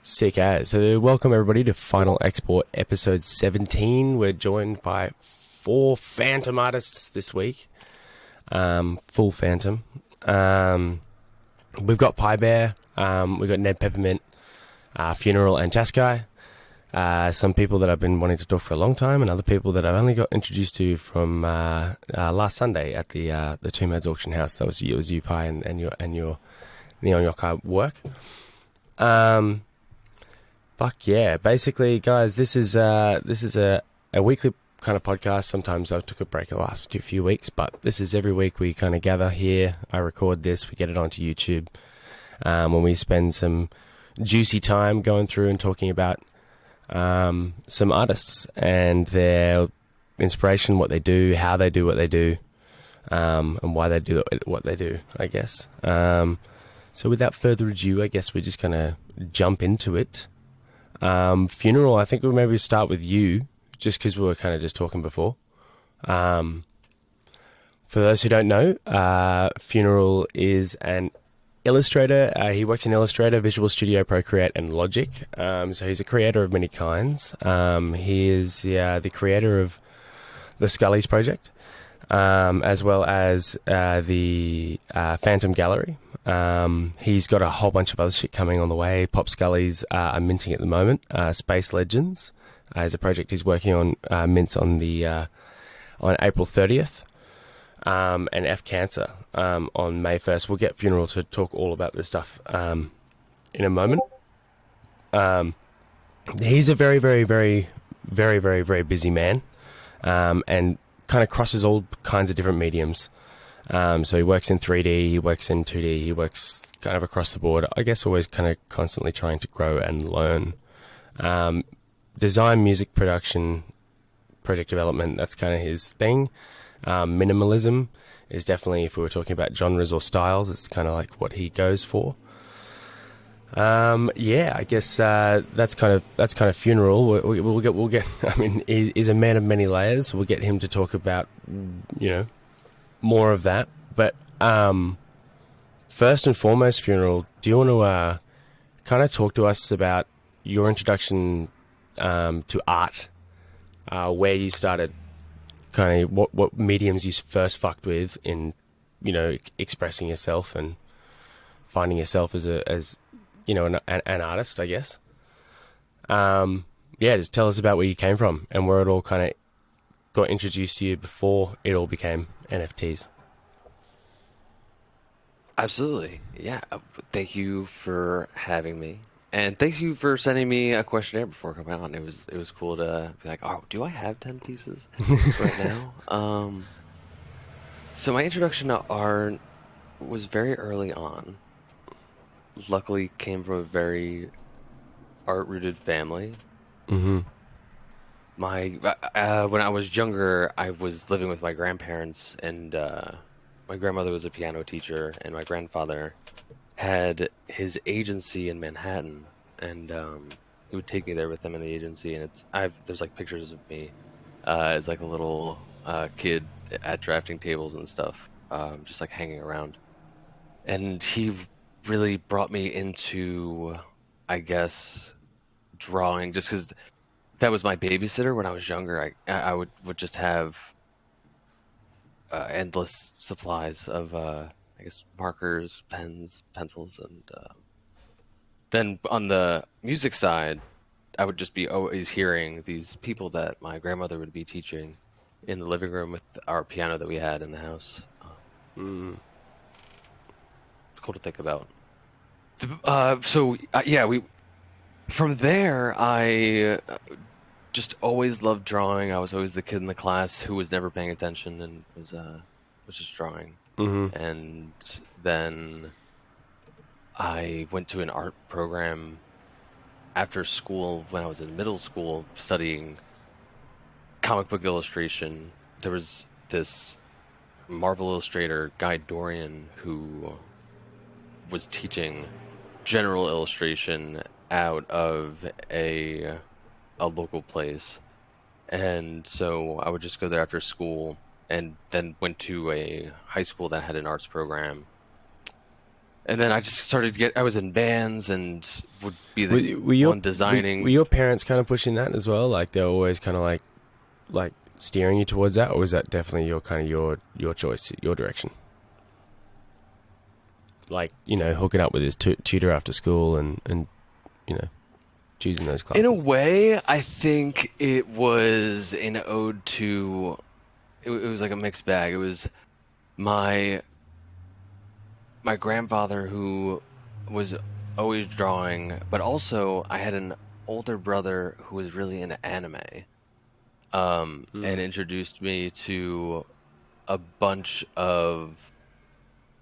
Sick as. So welcome everybody to Final Export episode 17. We're joined by 4 Fantom artists this week. Full Fantom. We've got PiBear, we've got Nedpeppermint, Funeral and Chaskai. Some people that I've been wanting to talk for a long time, and other people that I've only got introduced to from last Sunday at the Two Modes auction house. That was you, Pi, and your Neon Yokai work. Fuck yeah. Basically, guys, this is a weekly kind of podcast. Sometimes I took a break the last few weeks, but this is every week we kind of gather here. I record this, we get it onto YouTube, when we spend some juicy time going through and talking about some artists and their inspiration, what they do, how they do what they do, and why they do what they do, I guess. So without further ado, I guess we're just going to jump into it. Funeral, I think we'll maybe start with you, just because we were kind of just talking before. For those who don't know, Funeral is an illustrator. He works in Illustrator, Visual Studio, Procreate, and Logic. So he's a creator of many kinds. He is the creator of the Scullies project, as well as the Fantom Gallery. He's got a whole bunch of other shit coming on the way. Pop Scullies are minting at the moment. Space Legends is a project he's working on, mints on April 30th. And F Cancer on May 1st. We'll get Funeral to talk all about this stuff in a moment. He's a very, very, very, very, very, very busy man, and kind of crosses all kinds of different mediums. So he works in 3D, he works in 2D, he works kind of across the board. I guess always kind of constantly trying to grow and learn. Design, music production, project development, that's kind of his thing. Minimalism is definitely, if we were talking about genres or styles, it's kind of like what he goes for. I guess that's kind of Funeral. We'll get. I mean, he's a man of many layers. We'll get him to talk about, more of that. But first and foremost, Funeral, do you want to kind of talk to us about your introduction to art, where you started, kind of what mediums you first fucked with in, expressing yourself and finding yourself as an artist, I guess. Just tell us about where you came from and where it all kind of got introduced to you before it all became NFTs. Absolutely. Yeah. Thank you for having me. And thank you for sending me a questionnaire before coming on. It was cool to be like, oh, do I have 10 pieces right now? So my introduction to art was very early on. Luckily came from a very art-rooted family. Mm-hmm. When I was younger, I was living with my grandparents, and my grandmother was a piano teacher, and my grandfather had his agency in Manhattan, and he would take me there with him in the agency, and there's like pictures of me as like a little kid at drafting tables and stuff, just like hanging around. And he really brought me into, I guess, drawing, just because that was my babysitter when I was younger. I would just have endless supplies of I guess markers, pens, pencils, and then on the music side, I would just be always hearing these people that my grandmother would be teaching in the living room with our piano that we had in the house. Cool to think about. From there, I just always loved drawing. I was always the kid in the class who was never paying attention and was just drawing. Mm-hmm. And then I went to an art program after school when I was in middle school studying comic book illustration. There was this Marvel illustrator, Guy Dorian, who was teaching general illustration out of a local place. And so I would just go there after school, and then went to a high school that had an arts program. And then I just started to get. I was in bands and would be Were, the were your one designing. were your parents kind of pushing that as well? Like they're always kind of like steering you towards that, or was that definitely your kind of your choice, your direction? Like, you know, hooking up with his tutor after school and you know, choosing those classes. In a way, I think it was an ode to. It was like a mixed bag. It was my grandfather who was always drawing, but also I had an older brother who was really into anime, and introduced me to a bunch of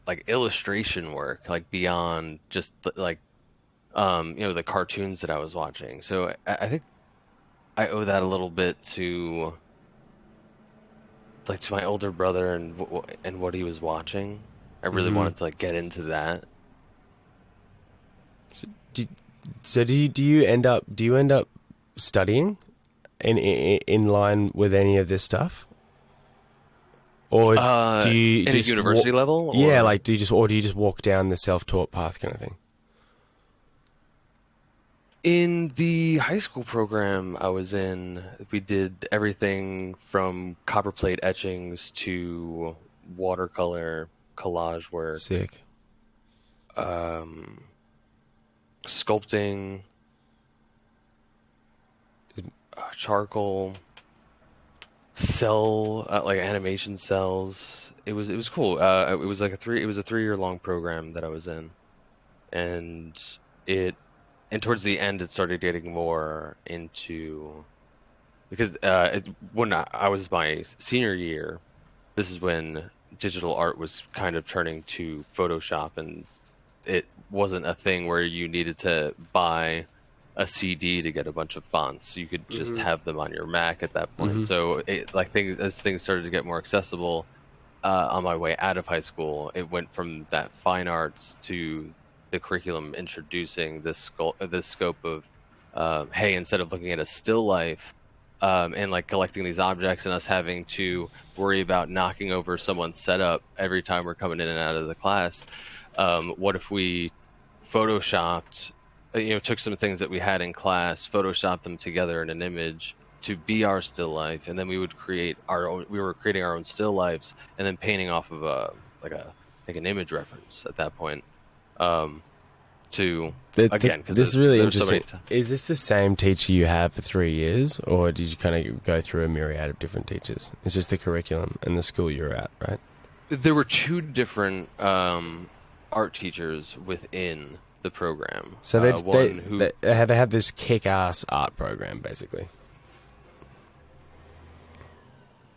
like illustration work, like beyond just like the cartoons that I was watching. So I think I owe that a little bit to to my older brother and what he was watching. I really wanted to like get into that. So do you end up studying in line with any of this stuff, or do you in just a university level? Or? Yeah, like do you just walk down the self-taught path kind of thing? In the high school program I was in, we did everything from copperplate etchings to watercolor collage work, Sick. sculpting, charcoal, cell like animation cells. It was cool. It was like a 3-year long program that I was in, and towards the end it started getting more into, because when I was my senior year, this is when digital art was kind of turning to Photoshop, and it wasn't a thing where you needed to buy a CD to get a bunch of fonts. You could just have them on your Mac at that point. So as things started to get more accessible, on my way out of high school, it went from that fine arts to the curriculum introducing this scope of, hey, instead of looking at a still life, and like collecting these objects and us having to worry about knocking over someone's setup every time we're coming in and out of the class, what if we photoshopped, took some things that we had in class, photoshopped them together in an image to be our still life, and then we would create our own. We were creating our own still lifes, and then painting off of an image reference at that point. Again, because this is really interesting. Is this the same teacher you had for 3 years, or did you kind of go through a myriad of different teachers? It's just the curriculum and the school you're at, right? There were 2 different art teachers within the program. So they had this kick-ass art program, basically.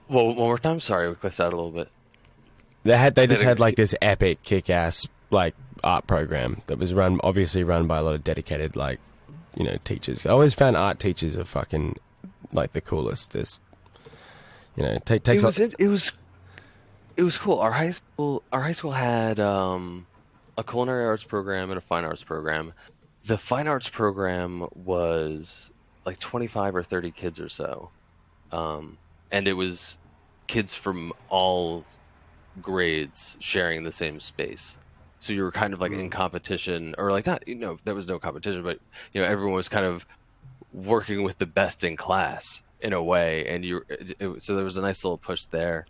Well, one more time. Sorry, we glitched out a little bit. They just had like this epic kick-ass like art program that was obviously run by a lot of dedicated teachers. I always found art teachers are fucking like the coolest. This, it was cool. Our high school had a culinary arts program and a fine arts program. The fine arts program was like 25 or 30 kids or so, and it was kids from all grades sharing the same space. So you were kind of like in competition, or like not, there was no competition, but everyone was kind of working with the best in class in a way, and so there was a nice little push there.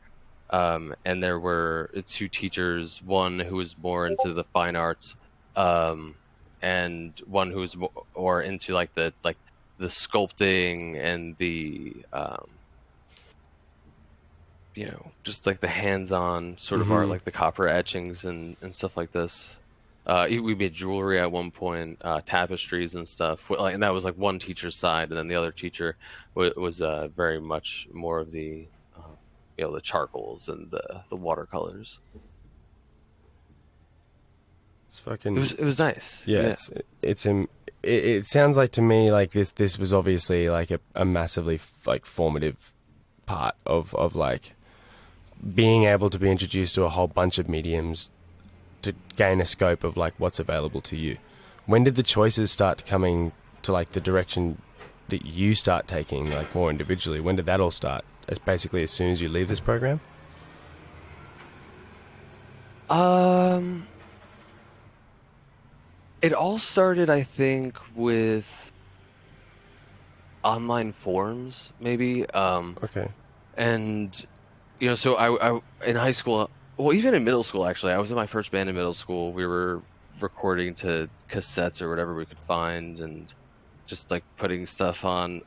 And there were 2 teachers, one who was more into the fine arts, and one who was more into the sculpting and the just like the hands-on sort of art, like the copper etchings and stuff like this. We made jewelry at one point, tapestries and stuff. And that was like one teacher's side, and then the other teacher was very much more of the the charcoals and the watercolors. It's fucking. It was nice. Yeah, it sounds like to me like this was obviously like a massively like formative part of like being able to be introduced to a whole bunch of mediums to gain a scope of like what's available to you. When did the choices start coming to like the direction that you start taking like more individually? When did that all start? As basically as soon as you leave this program? It all started, I think, with online forums, maybe. Okay. And so I in high school, well, even in middle school, actually, I was in my first band in middle school. We were recording to cassettes or whatever we could find, and just like putting stuff on,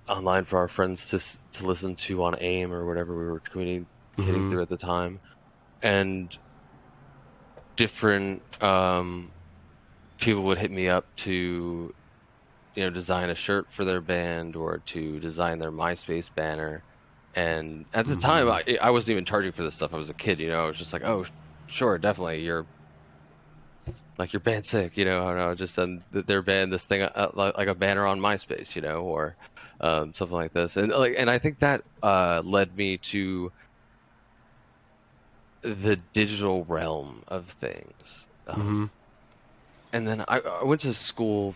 online for our friends to listen to on AIM or whatever we were communicating Mm-hmm. through at the time, and different people would hit me up to design a shirt for their band or to design their MySpace banner. And at the time, Mm-hmm. I wasn't even charging for this stuff. I was a kid, I was just like, oh, sure, definitely, your band's sick, I don't know, just send their band this thing, like a banner on MySpace, or something like this. And I think that led me to the digital realm of things. Mm-hmm. And then I went to school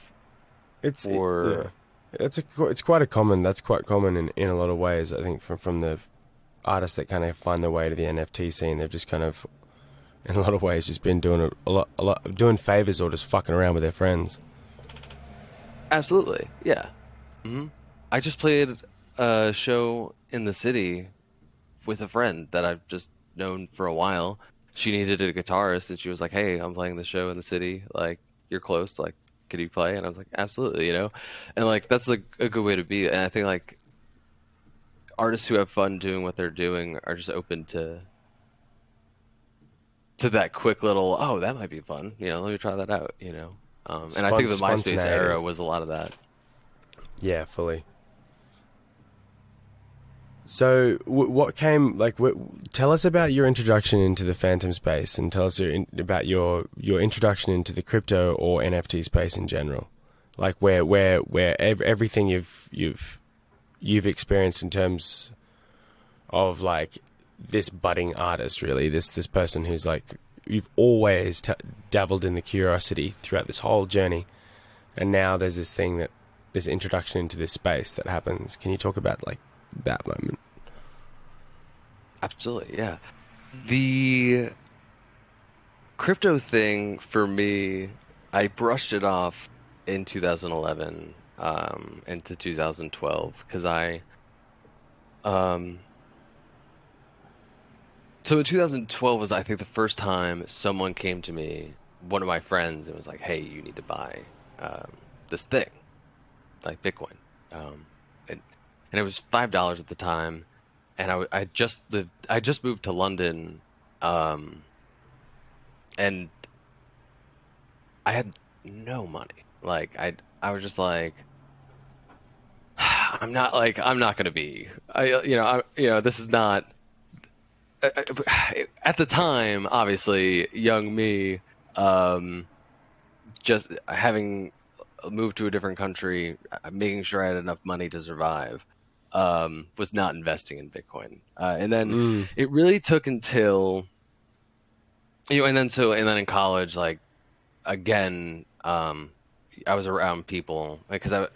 Yeah. for. It's quite a common. That's quite common in a lot of ways. I think from the artists that kind of find their way to the NFT scene, they've just kind of, in a lot of ways, just been doing a lot, doing favors or just fucking around with their friends. Absolutely, yeah. hmm I just played a show in the city with a friend that I've just known for a while. She needed a guitarist, and she was like, "Hey, I'm playing the show in the city. Like, you're close. Like, could you play?" And I was like, "Absolutely," And like that's like a good way to be. And I think like artists who have fun doing what they're doing are just open to that quick little, oh, that might be fun. Let me try that out. And I think the MySpace Spontaneity. era was a lot of that. Yeah, fully. So, what came like? Tell us about your introduction into the Fantom space, and tell us about your introduction into the crypto or NFT space in general. Like everything you've experienced in terms of like this budding artist, really, this person who's like you've always dabbled in the curiosity throughout this whole journey, and now there's this introduction into this space that happens. Can you talk about like that moment? Absolutely, yeah. The crypto thing for me, I brushed it off in 2011 into 2012 because um so in 2012 was, I think, the first time someone came to me, one of my friends, and was like, "Hey, you need to buy this thing, like Bitcoin." Um and it was $5 at the time, and I just moved to London, um and I had no money. Like I was just like, I'm not gonna be this is not at the time, obviously, young me, um just having moved to a different country, making sure I had enough money to survive, was not investing in Bitcoin. And then Mm. it really took until and then in college, like, again, I was around people, like, because I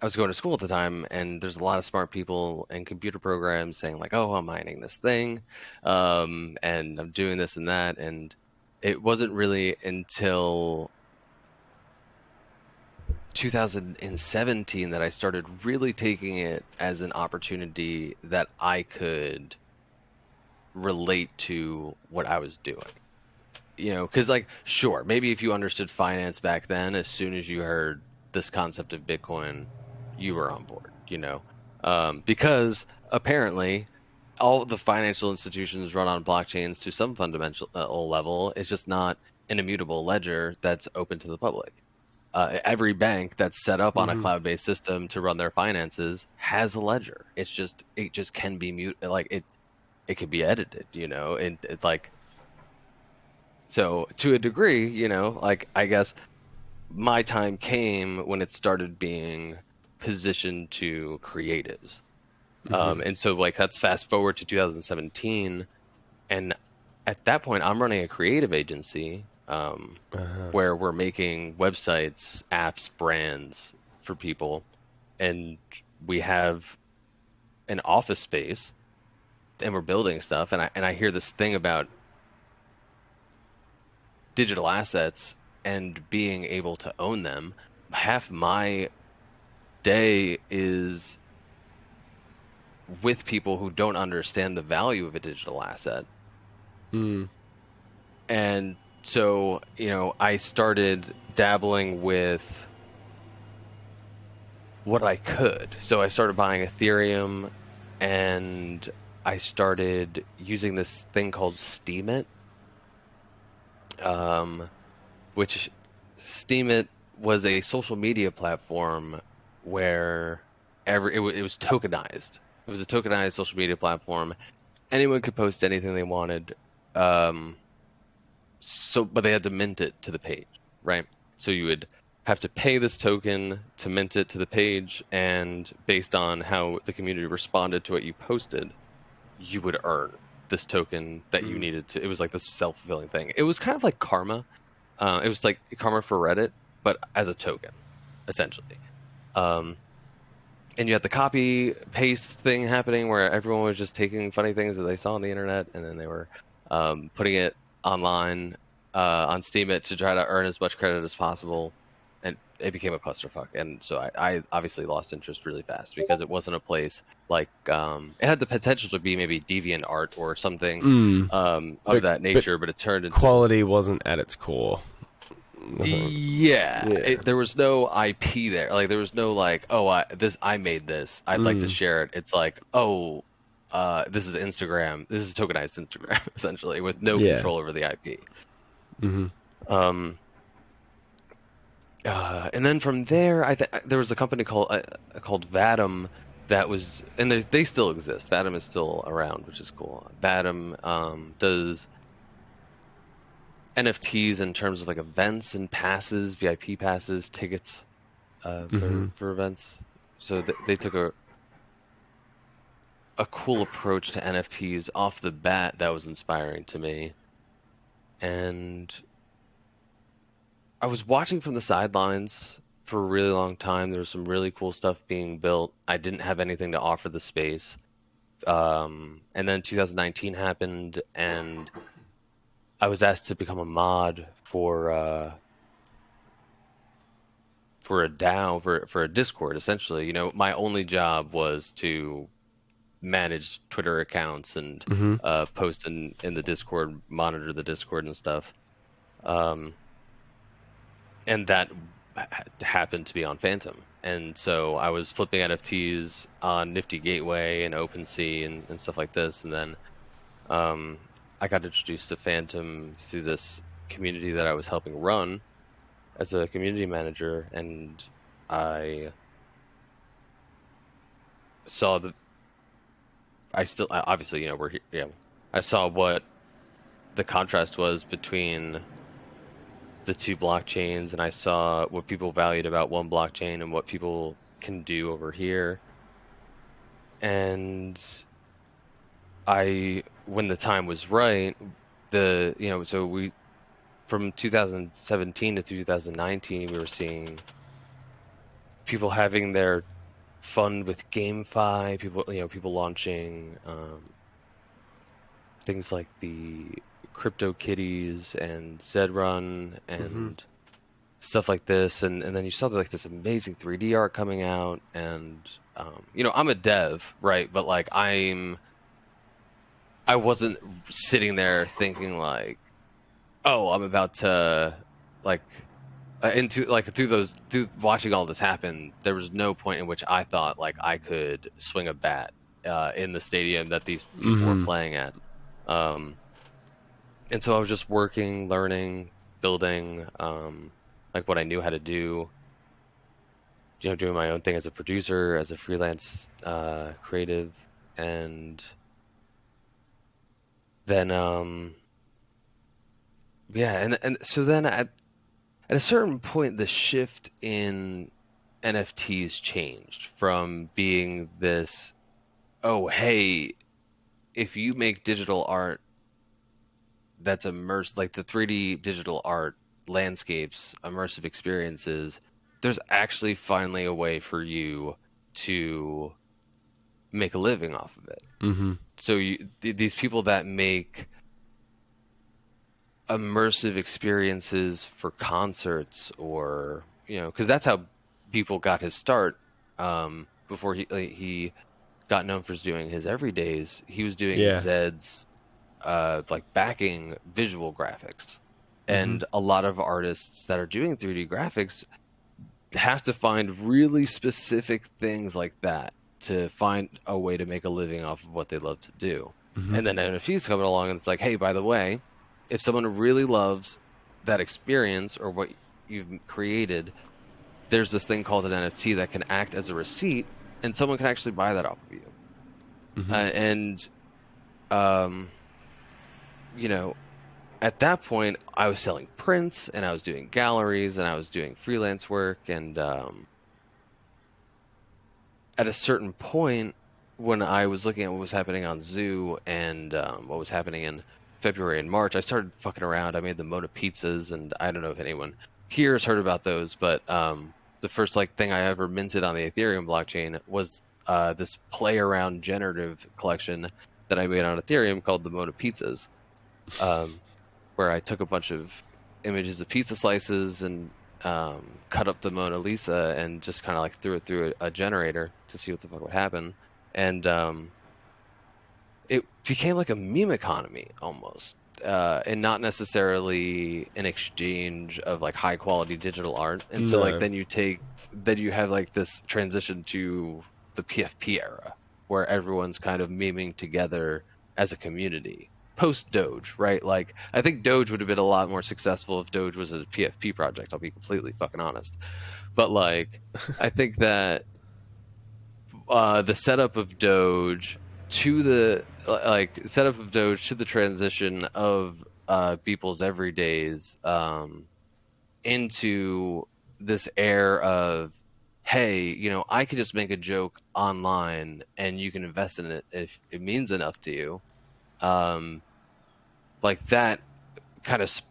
was going to school at the time, and there's a lot of smart people in computer programs saying like, "Oh, I'm mining this thing, and I'm doing this and that." And it wasn't really until 2017 that I started really taking it as an opportunity that I could relate to what I was doing. Because, like, sure, maybe if you understood finance back then, as soon as you heard this concept of Bitcoin, you were on board, because apparently all the financial institutions run on blockchains to some fundamental level. It's just not an immutable ledger that's open to the public. Every bank that's set up on a Hmm. cloud-based system to run their finances has a ledger. It just can be like it can be edited, and like, so to a degree, like, I guess my time came when it started being positioned to creatives. Hmm. And so, like, that's fast forward to 2017, and at that point, I'm running a creative agency, Uh-huh. where we're making websites, apps, brands for people, and we have an office space, and we're building stuff. And I hear this thing about digital assets and being able to own them, half my day is with people who don't understand the value of a digital asset. And so, I started dabbling with what I could. So I started buying Ethereum, and I started using this thing called Steemit, which Steemit was a social media platform where it was tokenized. It was a tokenized social media platform. Anyone could post anything they wanted. But they had to mint it to the page, right? So you would have to pay this token to mint it to the page, and based on how the community responded to what you posted, you would earn this token that you needed to. It was like this self-fulfilling thing. It was kind of like karma. It was like karma for Reddit, but as a token, essentially. And you had the copy paste thing happening where everyone was just taking funny things that they saw on the internet, and then they were putting it online on Steemit to try to earn as much credit as possible. And it became a clusterfuck. And so I obviously lost interest really fast because it wasn't a place like it had the potential to be maybe deviant art or something of that nature, but it turned into quality wasn't at its core. There was no IP there. Like there was no like, oh, I made this. I'd like to share it. It's like, oh, this is Instagram. This is tokenized Instagram essentially with no control over the IP. And then from there, there was a company called Vatom that was, and they still exist. Vatom is still around, which is cool. Vatom does NFTs in terms of like events and passes, VIP passes, tickets for events. So they took a cool approach to NFTs off the bat that was inspiring to me. And I was watching from the sidelines for a really long time. There was some really cool stuff being built. I didn't have anything to offer the space. And then 2019 happened, and I was asked to become a mod for a DAO, for a Discord, essentially. My only job was to manage Twitter accounts and post in the Discord, monitor the Discord and stuff. And that happened to be on Fantom. And so I was flipping NFTs on Nifty Gateway and OpenSea and stuff like this. And then I got introduced to Fantom through this community that I was helping run as a community manager, and I saw obviously, we're here. Yeah, I saw what the contrast was between the two blockchains, and I saw what people valued about one blockchain and what people can do over here. And when the time was right, from 2017 to 2019, we were seeing people having their fun with GameFi, people launching things like the CryptoKitties and Zedrun and stuff like this, and then you saw like this amazing 3D art coming out, and I'm a dev, right? But like I wasn't sitting there thinking like, oh, I'm about to through watching all this happen, there was no point in which I thought like I could swing a bat in the stadium that these people were playing at. And so I was just working, learning, building, like what I knew how to do, doing my own thing as a producer, as a freelance creative. And then, and so then at a certain point, the shift in NFTs changed from being this, oh, hey, if you make digital art that's immersed, like the 3D digital art landscapes, immersive experiences, there's actually finally a way for you to make a living off of it. So these people that make immersive experiences for concerts, or because that's how people got his start. Before he got known for doing his everydays, he was doing Yeah. Zed's like backing visual graphics, Mm-hmm. and a lot of artists that are doing 3D graphics have to find really specific things like that to find a way to make a living off of what they love to do. Mm-hmm. And then NFTs coming along, and it's like, hey, by the way, if someone really loves that experience or what you've created, there's this thing called an NFT that can act as a receipt, and someone can actually buy that off of you. Mm-hmm. And you know, at that point, I was selling prints, and I was doing galleries, and I was doing freelance work. And at a certain point, when I was looking at what was happening on Zoo and what was happening in February and March, I started fucking around. I made the Mona pizzas, and I don't know if anyone here has heard about those, but the first thing I ever minted on the Ethereum blockchain was this play around generative collection that I made on Ethereum called the Mona pizzas. Where I took a bunch of images of pizza slices and cut up the Mona Lisa and just kind of threw it through a generator to see what the fuck would happen. And it became like a meme economy almost, and not necessarily an exchange of high quality digital art. And so No. then you have this transition to the PFP era, where everyone's kind of memeing together as a community. Post Doge, right? I think Doge would have been a lot more successful if Doge was a PFP project. I'll be completely fucking honest. But I think that the setup of Doge to the transition of people's everydays into this air of, hey, I could just make a joke online and you can invest in it if it means enough to you. That kind of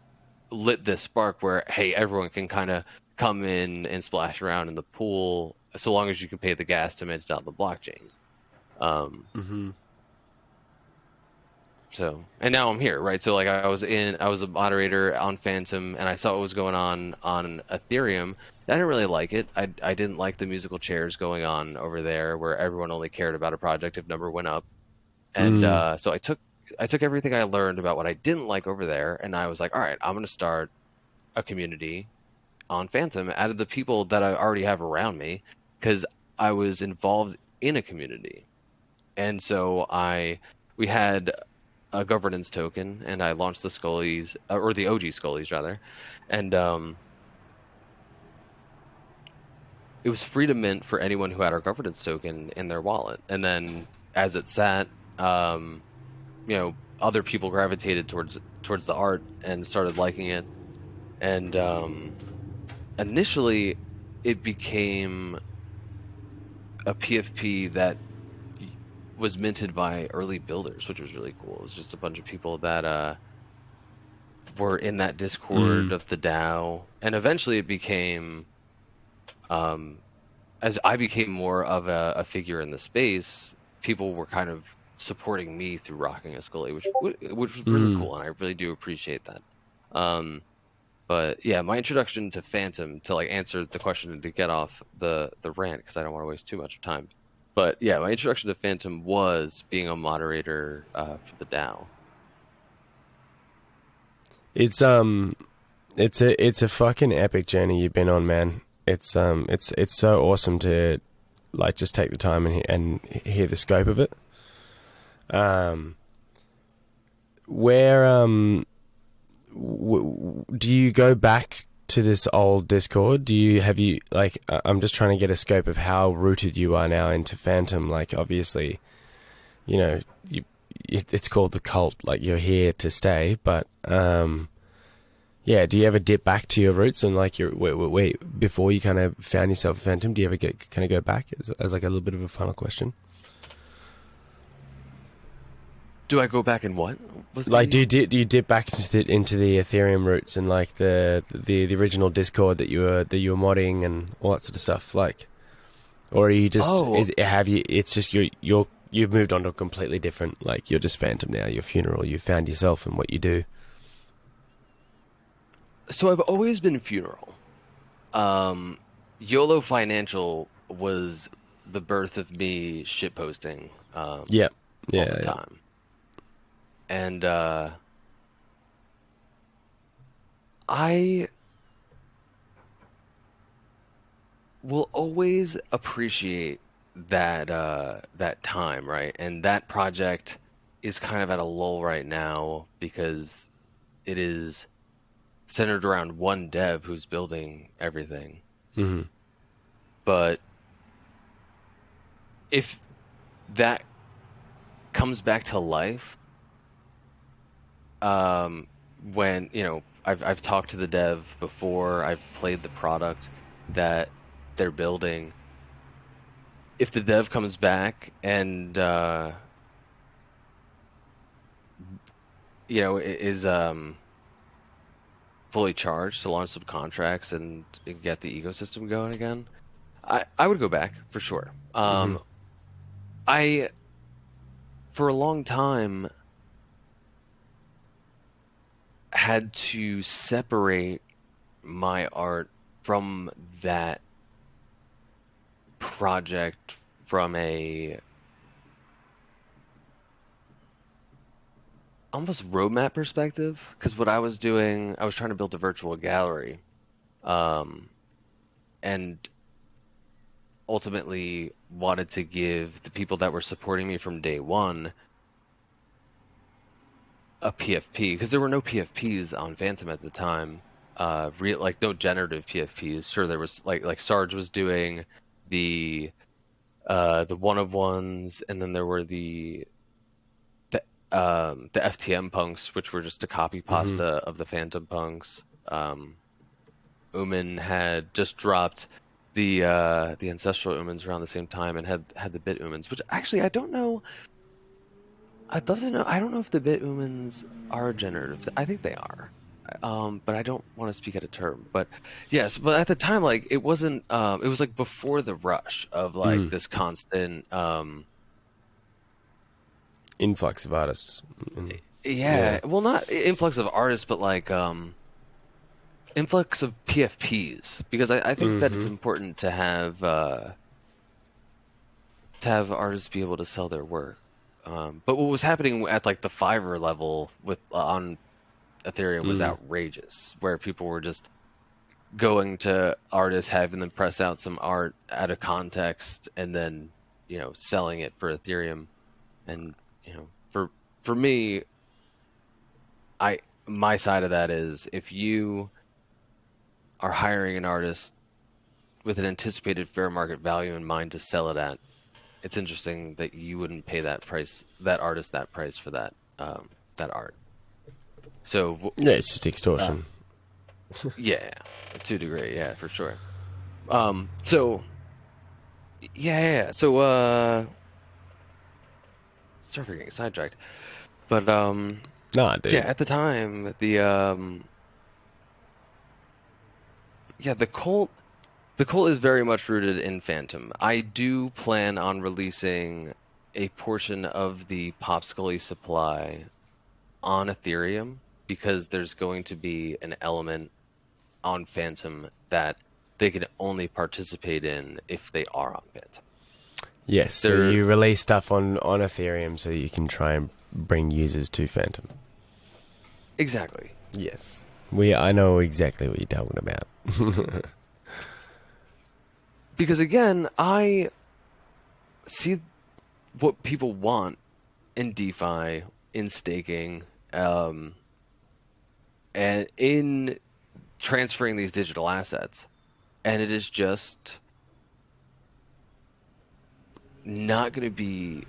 lit this spark where, hey, everyone can kind of come in and splash around in the pool so long as you can pay the gas to mint it on the blockchain. Mm-hmm. So, and now I'm here, right? So I was a moderator on Fantom, and I saw what was going on Ethereum. I didn't really like it. I didn't like the musical chairs going on over there, where everyone only cared about a project if number went up. And so I took everything I learned about what I didn't like over there, and I was like, all right, I'm going to start a community on Fantom out of the people that I already have around me, because I was involved in a community. And so we had a governance token, and I launched the Scullies, or the OG Scullies rather, and it was free to mint for anyone who had our governance token in their wallet. And then as it sat, other people gravitated towards the art and started liking it. And initially, it became a PFP that was minted by early builders, which was really cool. It was just a bunch of people that were in that Discord of the DAO. And eventually it became, as I became more of a figure in the space, people were kind of supporting me through rocking a Scully, which was really cool, and I really do appreciate that. But yeah, my introduction to Fantom, to answer the question and to get off the rant, because I don't want to waste too much time. But yeah, my introduction to Fantom was being a moderator for the DAO. It's a fucking epic journey you've been on, man. It's so awesome to just take the time and hear the scope of it. Do you go back to this old Discord? I'm just trying to get a scope of how rooted you are now into Fantom. Obviously, it's called the cult. You're here to stay, but yeah. Do you ever dip back to your roots and wait before you kind of found yourself a Fantom? Do you ever go back as a little bit of a final question? Do I go back and what? Do you dip back into the Ethereum roots and the original Discord that you were modding and all that sort of stuff? Or are you just it's just you've moved on to a completely different, you're just Fantom now. Your funeral, you found yourself and what you do. So I've always been funeral. YOLO Financial was the birth of me shitposting Yep. all the Yeah. Yeah. time. And I will always appreciate that time, right? And that project is kind of at a lull right now because it is centered around one dev who's building everything. Hmm. But if that comes back to life, um, when I've talked to the dev before, I've played the product that they're building. If the dev comes back and is fully charged to launch some contracts and get the ecosystem going again, I would go back for sure. Hmm. I for a long time had to separate my art from that project from a almost roadmap perspective, because what I was doing, I was trying to build a virtual gallery, um, and ultimately wanted to give the people that were supporting me from day one a PFP, because there were no PFPs on Fantom at the time. Like no generative PFPs. Sure, there was like Sarge was doing the one of ones, and then there were the FTM punks, which were just a copy Hmm. pasta of the Fantom punks. Uman had just dropped the ancestral Umans around the same time, and had the bit Umans, which actually I don't know. I'd love to know. I don't know if the bit Umans are generative. I think they are. But I don't want to speak out of term. But yes, but at the time, like it wasn't. It was like before the rush of like Mm. this constant. Influx of artists. Mm. Yeah, Yeah. well, not influx of artists, but like influx of PFPs, because I think that it's Hmm. important to have artists be able to sell their work. But what was happening at like the Fiverr level with on Ethereum was Mm. outrageous, where people were just going to artists, having them press out some art out of context, and then selling it for Ethereum. And for me, my side of that is, if you are hiring an artist with an anticipated fair market value in mind to sell it at, it's interesting that you wouldn't pay that artist that price for that art. So Yeah, it's just uh, extortion. yeah, to a degree, yeah, for sure. So yeah. So sorry for getting sidetracked, but Nah, yeah, dude. at the time, the cult is very much rooted in Fantom. I do plan on releasing a portion of the Popscully supply on Ethereum, because there's going to be an element on Fantom that they can only participate in if they are on Fantom. Yes, so They're you release stuff on Ethereum so you can try and bring users to Phantom. exactly. Yes. I know exactly what you're talking about. Because again, I see what people want in DeFi, in staking, and in transferring these digital assets. And it is just not going to be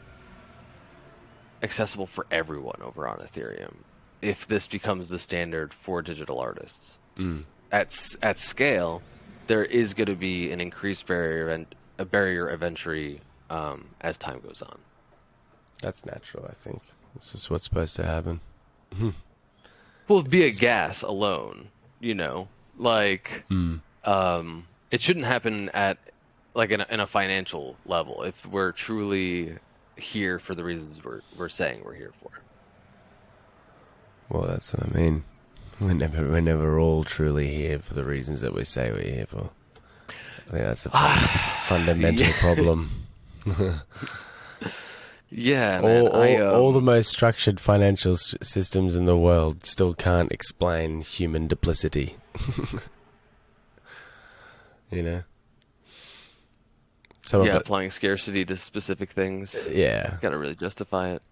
accessible for everyone over on Ethereum if this becomes the standard for digital artists. Mm. At scale, there is going to be an increased a barrier of entry as time goes on. That's natural, I think. This is what's supposed to happen. Well, via gas alone, like Mm. it shouldn't happen at like in a financial level if we're truly here for the reasons we're saying we're here for. Well, that's what I mean. We're never all truly here for the reasons that we say we're here for. I think that's the fundamental problem. Yeah, man. All the most structured financial systems in the world still can't explain human duplicity. You know? Applying scarcity to specific things. Yeah. Gotta really justify it.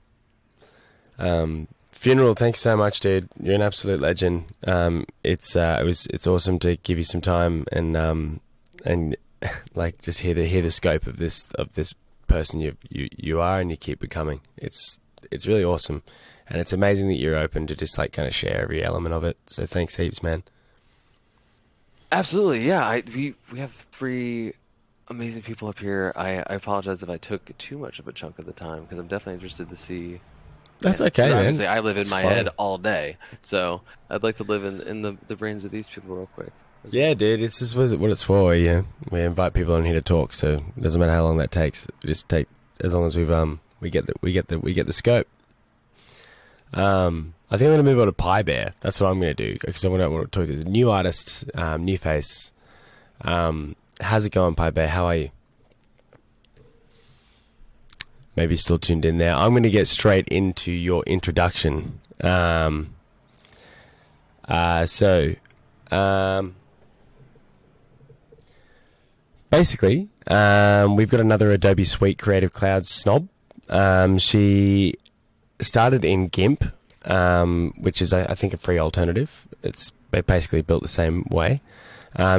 Funeral, thanks so much, dude. You're an absolute legend. It's awesome to give you some time and like just hear the scope of this person you are and you keep becoming. It's really awesome, and it's amazing that you're open to just like kind of share every element of it. So thanks heaps, man. Absolutely, yeah. We have 3 amazing people up here. I apologize if I took too much of a chunk of the time because I'm definitely interested to see. That's okay, man. Obviously, I live in my head all day, so I'd like to live in the brains of these people real quick. Yeah, dude, it's just what it's for. Yeah, we invite people on here to talk, so it doesn't matter how long that takes. Just take as long as we get the scope. I think I'm gonna move on to PiBear. That's what I'm gonna do because I want to talk to this new artist, new face. How's it going, PiBear? How are you? Maybe still tuned in there. I'm going to get straight into your introduction. Basically, we've got another Adobe Suite Creative Cloud snob. She started in GIMP, which is, I think, a free alternative. It's basically built the same way.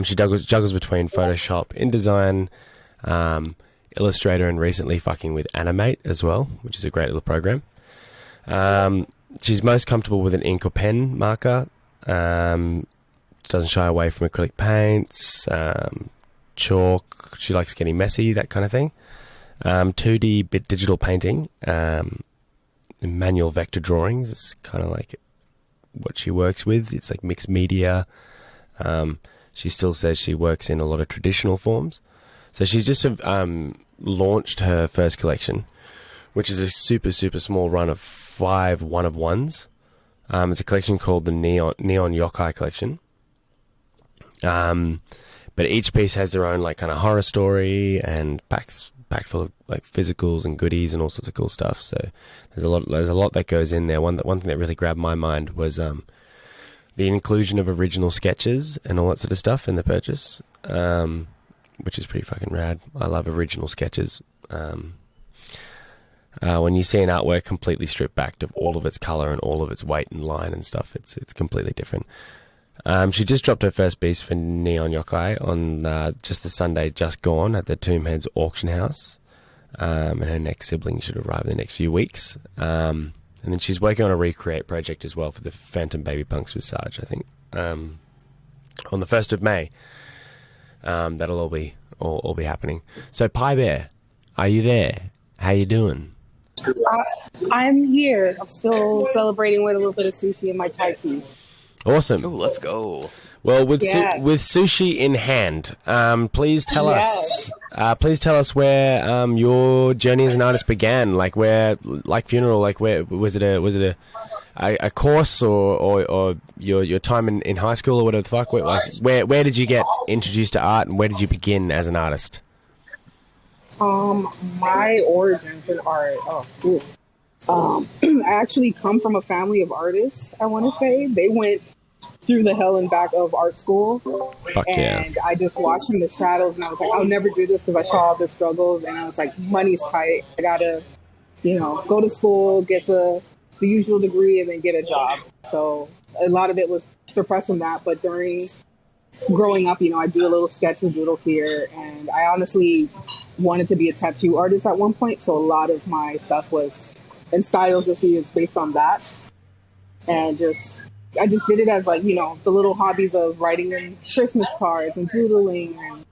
She juggles between Photoshop, InDesign, Illustrator, and recently fucking with Animate as well, which is a great little program. She's most comfortable with an ink or pen marker. Doesn't shy away from acrylic paints, chalk. She likes getting messy, that kind of thing. 2D bit digital painting, manual vector drawings. It's kind of like what she works with. It's like mixed media. She still says she works in a lot of traditional forms. So she's just launched her first collection, which is a super, super small run of 5 one-of-ones. It's a collection called the Neon Yokai collection. But each piece has their own like kind of horror story and packed full of like physicals and goodies and all sorts of cool stuff. So there's a lot that goes in there. One thing that really grabbed my mind was the inclusion of original sketches and all that sort of stuff in the purchase. Which is pretty fucking rad. I love original sketches. When you see an artwork completely stripped back of all of its color and all of its weight and line and stuff, it's completely different. She just dropped her first piece for Neon Yokai on just the Sunday just gone at the Tombheads auction house. And her next sibling should arrive in the next few weeks. And then she's working on a recreate project as well for the Fantom Baby Punks with Sarge, I think. On the 1st of May. That'll all be happening. So PiBear, are you there? How you doing? I'm here. I'm still celebrating with a little bit of sushi in my Thai tea. Awesome. Oh, let's go. Well, with sushi in hand, please tell us where your journey as an artist began. Like where, like Funeral, like where was it a course or your time in high school or whatever the fuck? Where did you get introduced to art and where did you begin as an artist? My origins in art. I actually come from a family of artists. I want to say they went through the hell and back of art school. Fuck and I just watched from the shadows and I was like, I'll never do this because I saw all the struggles and I was like, money's tight. I gotta, go to school, get the usual degree and then get a job. So a lot of it was suppressing that. But during growing up, I do a little sketch and doodle here. And I honestly wanted to be a tattoo artist at one point. So a lot of my stuff was, and styles you'll see is based on that. And I just did it as like, the little hobbies of writing in Christmas cards and doodling. And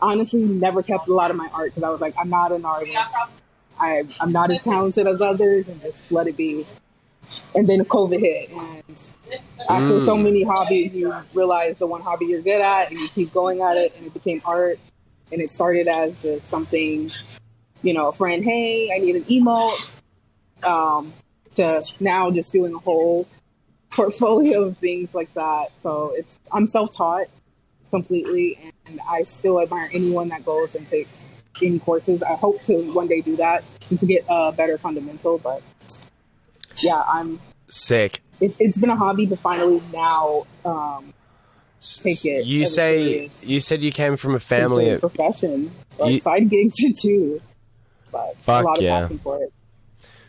honestly, never kept a lot of my art because I was like, I'm not an artist. I'm not as talented as others and just let it be. And then COVID hit. And after so many hobbies, you realize the one hobby you're good at and you keep going at it and it became art. And it started as just something, a friend, hey, I need an emote. To now just doing a whole portfolio of things like that. So I'm self-taught completely, and I still admire anyone that goes and takes any courses. I hope to one day do that just to get a better fundamental. But yeah, I'm sick. It's been a hobby to finally now take it. You said you came from a family of profession, or side gigs too. But a lot of passion for it.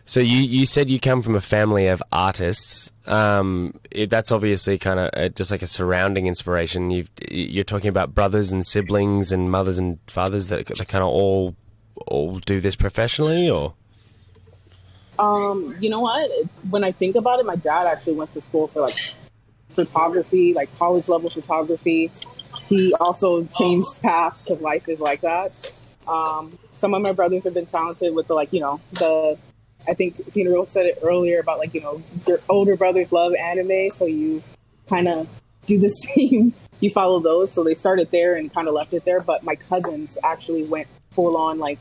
So you said you come from a family of artists. That's obviously kind of just like a surrounding inspiration. You're talking about brothers and siblings and mothers and fathers that kind of all do this professionally, or? You know what? When I think about it, my dad actually went to school for like photography, like college level photography. He also changed paths because life is like that. Some of my brothers have been talented with I think Funeral said it earlier about like, your older brothers love anime. So you kind of do the same, you follow those. So they started there and kind of left it there. But my cousins actually went full on like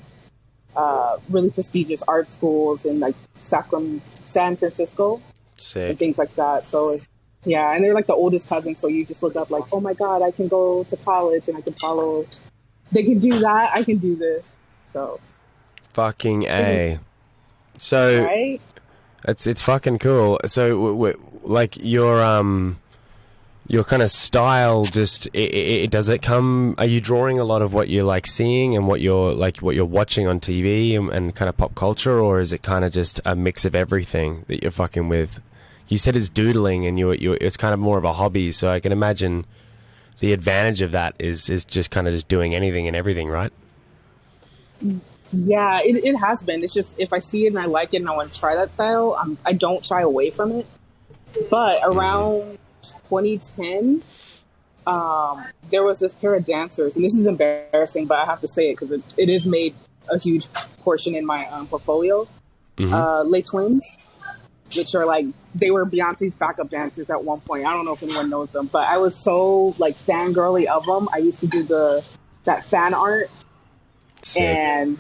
really prestigious art schools in like San Francisco. Sick. And things like that. So it's, yeah. And they're like the oldest cousins. So you just look up like, oh my God, I can go to college and I can follow. They can do that. I can do this. So. Fucking A. So right? it's fucking cool. So like your kind of style, just does it come? Are you drawing a lot of what you're like seeing and what you're watching on TV and kind of pop culture, or is it kind of just a mix of everything that you're fucking with? You said it's doodling, and it's kind of more of a hobby. So I can imagine the advantage of that is just kind of just doing anything and everything, right? Yeah, it has been. It's just if I see it and I like it and I want to try that style, I don't shy away from it. But around 2010, there was this pair of dancers, and this is embarrassing, but I have to say it because it has made a huge portion in my portfolio. Les Twins, which are like, they were Beyonce's backup dancers at one point. I don't know if anyone knows them, but I was so like fangirly of them. I used to do that fan art. Sick. And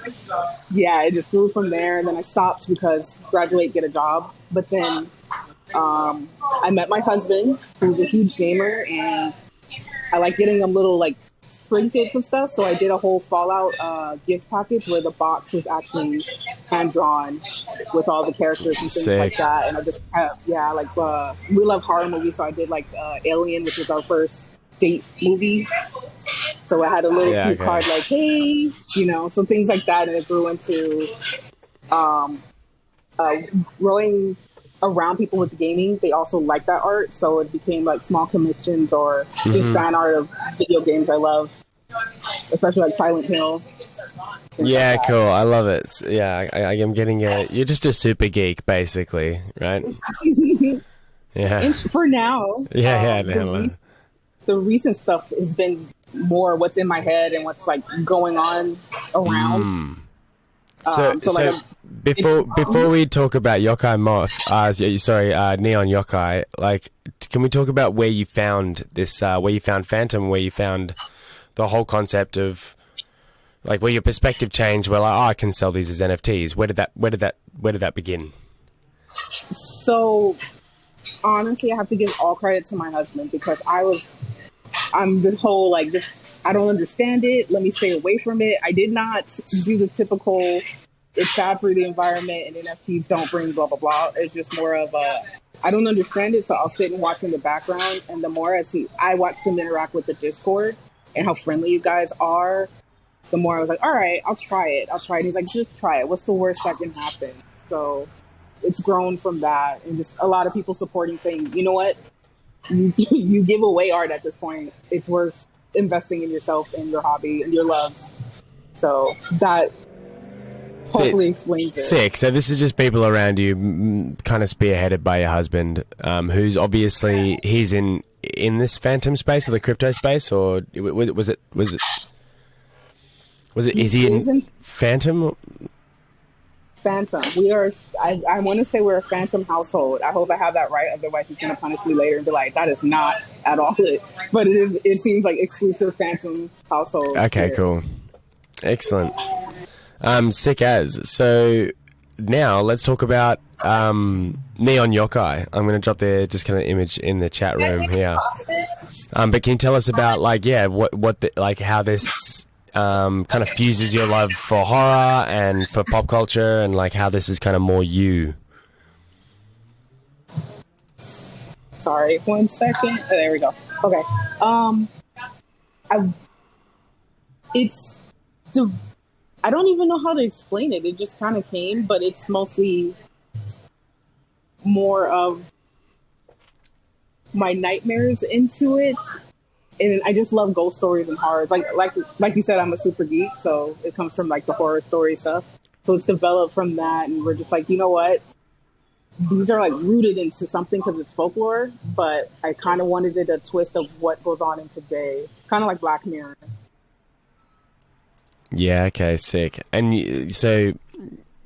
yeah, it just grew from there. And then I stopped because graduate, get a job. But then I met my husband, who's a huge gamer, and I like getting them little like trinkets and stuff. So I did a whole Fallout gift package where the box was actually hand drawn with all the characters and things Sick. like that. And I just we love horror movies, so I did like Alien, which was our first date movie. So I had a little cue card like, hey, so things like that. And it grew into growing around people with gaming. They also like that art. So it became like small commissions or just fan art of video games I love, especially like Silent Hill. Yeah, like cool. I love it. Yeah, I am getting you're just a super geek, basically, right? Yeah. And for now. Yeah, the recent stuff has been more what's in my head and what's like going on around. Before we talk about Yokai Moth, Neon Yokai, like, can we talk about where you found this, where you found Fantom, where you found the whole concept of, like, where your perspective changed, where like, I can sell these as NFTs. Where did that begin? So, honestly, I have to give all credit to my husband because I'm the whole like this. I don't understand it. Let me stay away from it. I did not do the typical. It's bad for the environment and NFTs don't bring blah blah blah. It's just more of I don't understand it, so I'll sit and watch in the background. And the more I watched him interact with the Discord and how friendly you guys are, the more I was like, all right, I'll try it. He's like, just try it. What's the worst that can happen? So it's grown from that, and just a lot of people supporting, saying, you know what. You give away art at this point. It's worth investing in yourself and your hobby and your loves. So that hopefully explains it. Sick. So this is just people around you, kind of spearheaded by your husband, who's obviously he's in this Fantom space or the crypto space, or was it? Is he in Fantom? Fantom. We are. I want to say we're a Fantom household. I hope I have that right. Otherwise, he's going to punish me later and be like, "That is not at all it." But it is. It seems like exclusive Fantom household. Okay, cool, excellent. Sick as. So now let's talk about Neon Yokai. I'm going to drop their just kind of image in the chat room here. But can you tell us about how this kind of fuses your love for horror and for pop culture, and like how this is kind of more you? Sorry, 1 second. Oh, there we go. Okay. I don't even know how to explain it. It just kind of came, but it's mostly more of my nightmares into it. And I just love ghost stories and horrors. Like you said, I'm a super geek, so it comes from like the horror story stuff. So it's developed from that, and we're just like, you know what? These are like rooted into something because it's folklore, but I kind of wanted it a twist of what goes on in today, kind of like Black Mirror. Yeah, okay, sick. And so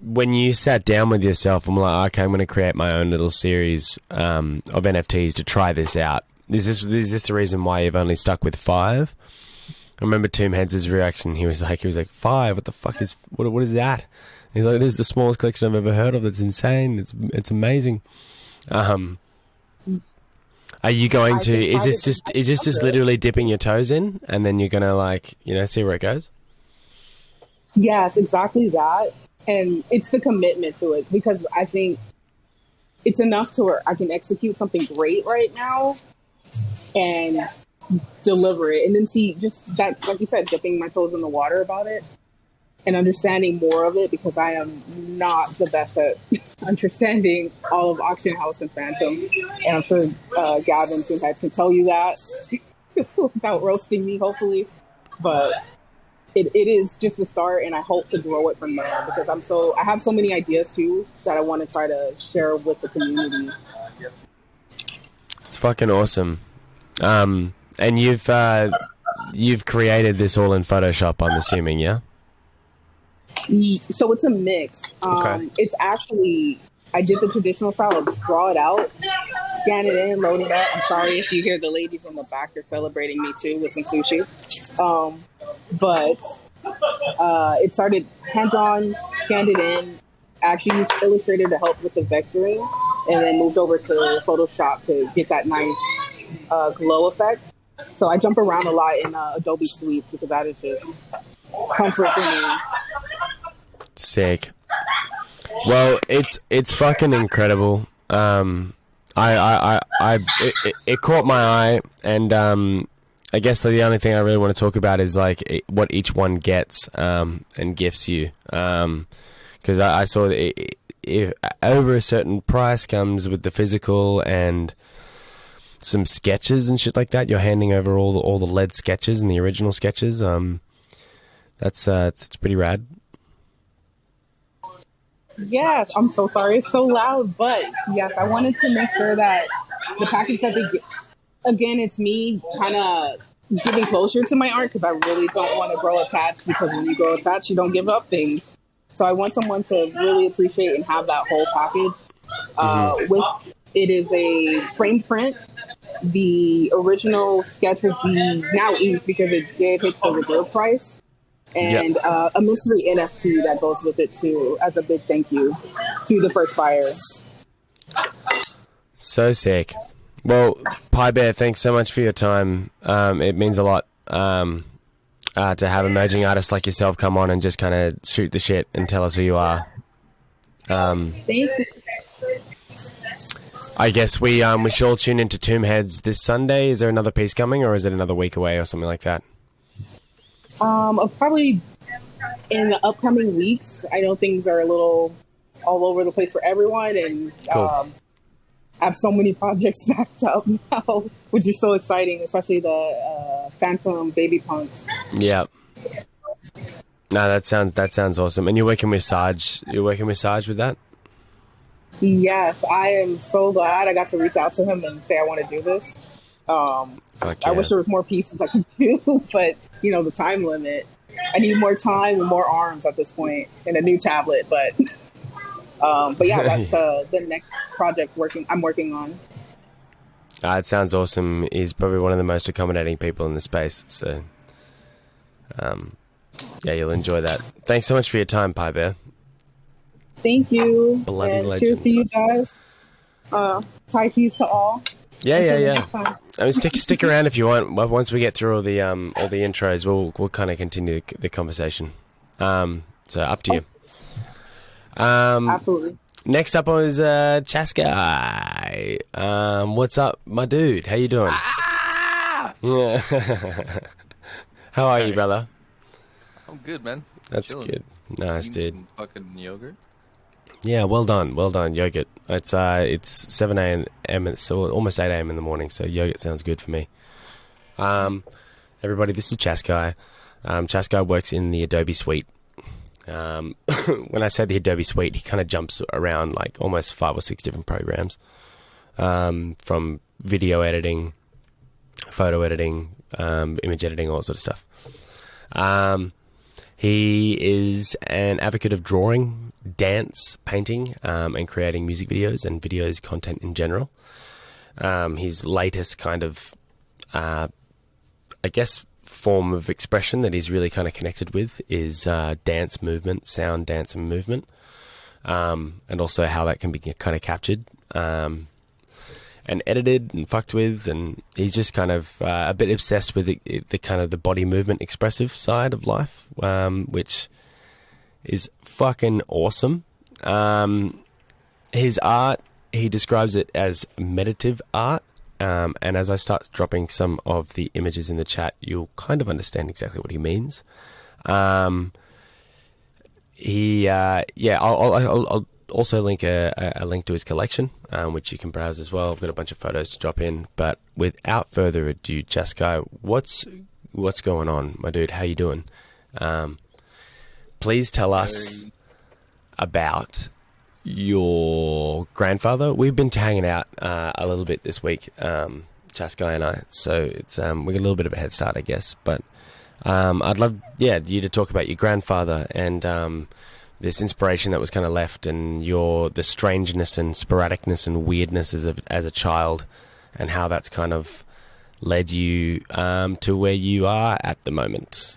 when you sat down with yourself, I'm like, okay, I'm going to create my own little series of NFTs to try this out. Is this the reason why you've only stuck with 5? I remember Tomb Heads' reaction. He was like, 5? What the fuck is what is that? He's like, it is the smallest collection I've ever heard of. It's insane. It's amazing. Are you going to? Is this just literally dipping your toes in, and then you're gonna like see where it goes? Yeah, it's exactly that, and it's the commitment to it, because I think it's enough to where I can execute something great right now and deliver it, and then see just that, like you said, dipping my toes in the water about it. And understanding more of it, because I am not the best at understanding all of Auction House and Fantom. And I'm sure Gavin Toonheads can tell you that without roasting me, hopefully. But it is just the start, and I hope to grow it from there, because I have so many ideas too that I want to try to share with the community. It's fucking awesome. And you've created this all in Photoshop, I'm assuming, yeah? So it's a mix. Okay. It's actually, I did the traditional style of draw it out, scan it in, load it up. I'm sorry if you hear the ladies in the back, they're celebrating me too with some sushi. But it started hand-drawn, scanned it in, actually used Illustrator to help with the vectoring, and then moved over to Photoshop to get that nice glow effect. So I jump around a lot in Adobe Suite, because that is just comfort for me. Sick. Well, it's fucking incredible. It caught my eye, and I guess the only thing I really want to talk about is like what each one gets and gifts you. Because I saw that if over a certain price comes with the physical and some sketches and shit like that. You're handing over all the lead sketches and the original sketches. That's it's pretty rad. Yeah, I'm so sorry. It's so loud, but yes, I wanted to make sure that the package that they get, again, it's me kind of giving closure to my art, because I really don't want to grow attached, because when you grow attached, you don't give up things. So I want someone to really appreciate and have that whole package. With it is a framed print. The original sketch would be now each, because it did hit the reserve price. And a mystery NFT that goes with it too, as a big thank you to the first buyer. So sick. Well, PiBear, thanks so much for your time. It means a lot to have emerging artists like yourself come on and just kind of shoot the shit and tell us who you are. Thank you. I guess we should all tune into Tomb Heads this Sunday. Is there another piece coming, or is it another week away or something like that? Probably in the upcoming weeks. I know things are a little all over the place for everyone, and cool. I have so many projects backed up now, which is so exciting, especially the Fantom Baby Punks. Yeah. No, that sounds awesome. And you're working with Sarge. You're working with Sarge with that? Yes, I am so glad I got to reach out to him and say I want to do this. I wish there was more pieces I could do, but the time limit. I need more time and more arms at this point, and a new tablet. But yeah, that's the next project I'm working on. It sounds awesome. He's probably one of the most accommodating people in the space. So, yeah, you'll enjoy that. Thanks so much for your time, PiBear. Thank you. Bloody And legend. cheers to you guys. Thai teas to all. Yeah, Until the yeah. next time. I mean, stick around if you want. Once we get through all the intros, we'll kind of continue the conversation. So up to you. Absolutely. Next up is Chaskai. What's up, my dude? How you doing? Yeah. How are you, brother? I'm good, man. That's Chilling. good. Nice, Eating dude. some fucking yogurt. Yeah, well done, yogurt. It's 7 a.m. So almost 8 a.m. in the morning, so yogurt sounds good for me. Everybody, this is Chaskai. Chaskai works in the Adobe suite. When I say the Adobe suite, he kind of jumps around like almost 5 or 6 different programs, from video editing, photo editing, image editing, all that sort of stuff. He is an advocate of drawing, dance, painting, and creating music videos and videos content in general. His latest kind of, I guess, form of expression that he's really kind of connected with is dance movement, sound, dance, and movement, and also how that can be kind of captured and edited and fucked with. And he's just kind of a bit obsessed with the kind of the body movement expressive side of life, which is fucking awesome. His art, he describes it as meditative art. And as I start dropping some of the images in the chat, you'll kind of understand exactly what he means. I'll also link a link to his collection, which you can browse as well. I've got a bunch of photos to drop in. But without further ado, Chaskai, what's going on, my dude? How you doing? Please tell us about your grandfather. We've been hanging out a little bit this week, Chaskai and I. So it's we got a little bit of a head start, I guess. But I'd love, you to talk about your grandfather and this inspiration that was kind of left, and the strangeness and sporadicness and weirdness as a child, and how that's kind of led you to where you are at the moment.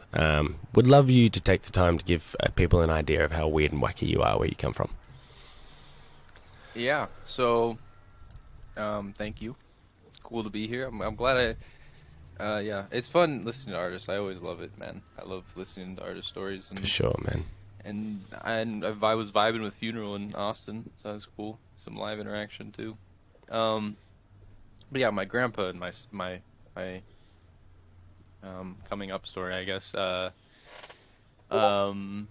Would love you to take the time to give people an idea of how weird and wacky you are, where you come from. Yeah. So, thank you. Cool to be here. I'm glad yeah, it's fun listening to artists. I always love it, man. I love listening to artist stories. And, For sure, man. And I was vibing with Funeral in Austin, so that was cool. Some live interaction too. But yeah, my grandpa and my coming up story, I guess. My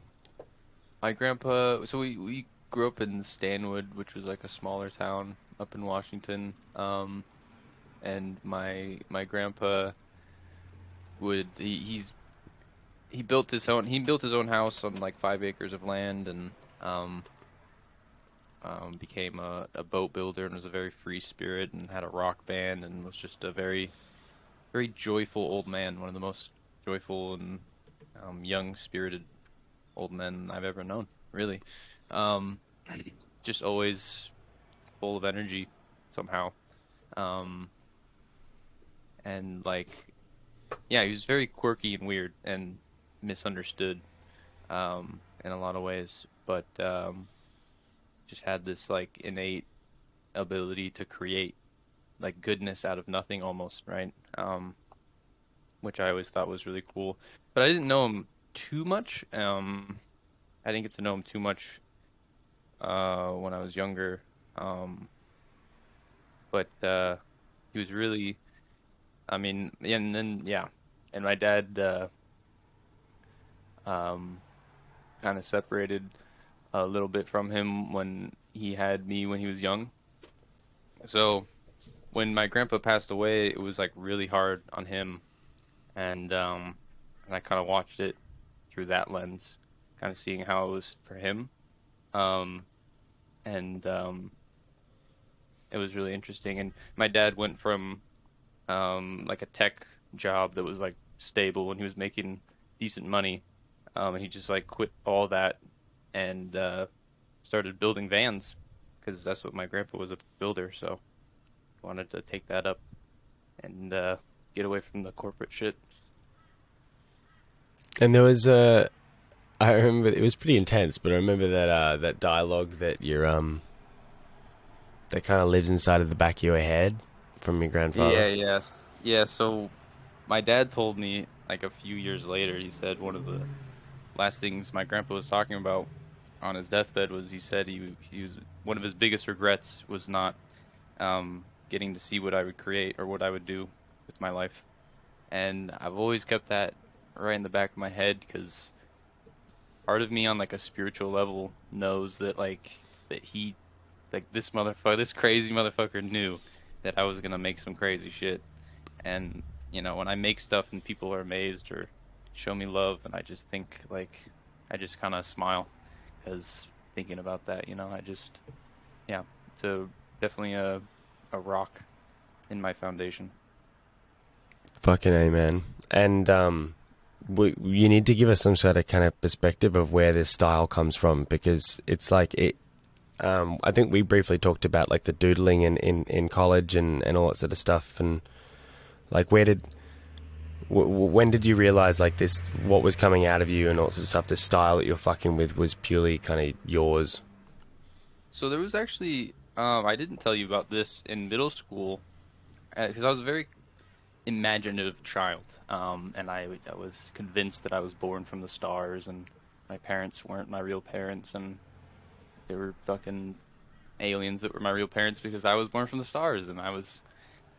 grandpa. So we grew up in Stanwood, which was like a smaller town up in Washington. And my grandpa he built his own house on like 5 acres of land, and became a boat builder, and was a very free spirit, and had a rock band, and was just a very, very joyful old man, one of the most joyful and young spirited old men I've ever known, really. Just always full of energy somehow. And like, yeah, he was very quirky and weird and misunderstood in a lot of ways, but just had this like innate ability to create like goodness out of nothing almost, right? Which I always thought was really cool. But I didn't know him too much. I didn't get to know him too much when I was younger. But he was really, I mean, and then, yeah. And my dad kind of separated a little bit from him when he had me when he was young. So when my grandpa passed away, it was like really hard on him. And I kind of watched it through that lens, kind of seeing how it was for him. It was really interesting. And my dad went from like a tech job that was like stable and he was making decent money. And he just like quit all that and started building vans, because that's what my grandpa was, a builder. So wanted to take that up and get away from the corporate shit. And there was a I remember it was pretty intense, but I remember that that dialogue that that kind of lives inside of the back of your head from your grandfather. Yes. Yeah, so my dad told me like a few years later, he said one of the last things my grandpa was talking about on his deathbed was he said he was one of his biggest regrets was not getting to see what I would create or what I would do with my life. And I've always kept that right in the back of my head because part of me on like a spiritual level knows that he like this crazy motherfucker knew that I was gonna make some crazy shit. And when I make stuff and people are amazed or show me love, and I just think like I just kind of smile because thinking about that, I just yeah, it's definitely a rock in my foundation. Fucking amen. And you need to give us some sort of kind of perspective of where this style comes from, because it's like it. I think we briefly talked about like the doodling in college and all that sort of stuff, and like when did you realize like this, what was coming out of you and all sorts of stuff, the style that you're fucking with was purely kind of yours? So there was actually I didn't tell you about this in middle school because I was a very imaginative child, and I was convinced that I was born from the stars and my parents weren't my real parents and they were fucking aliens that were my real parents because I was born from the stars and I was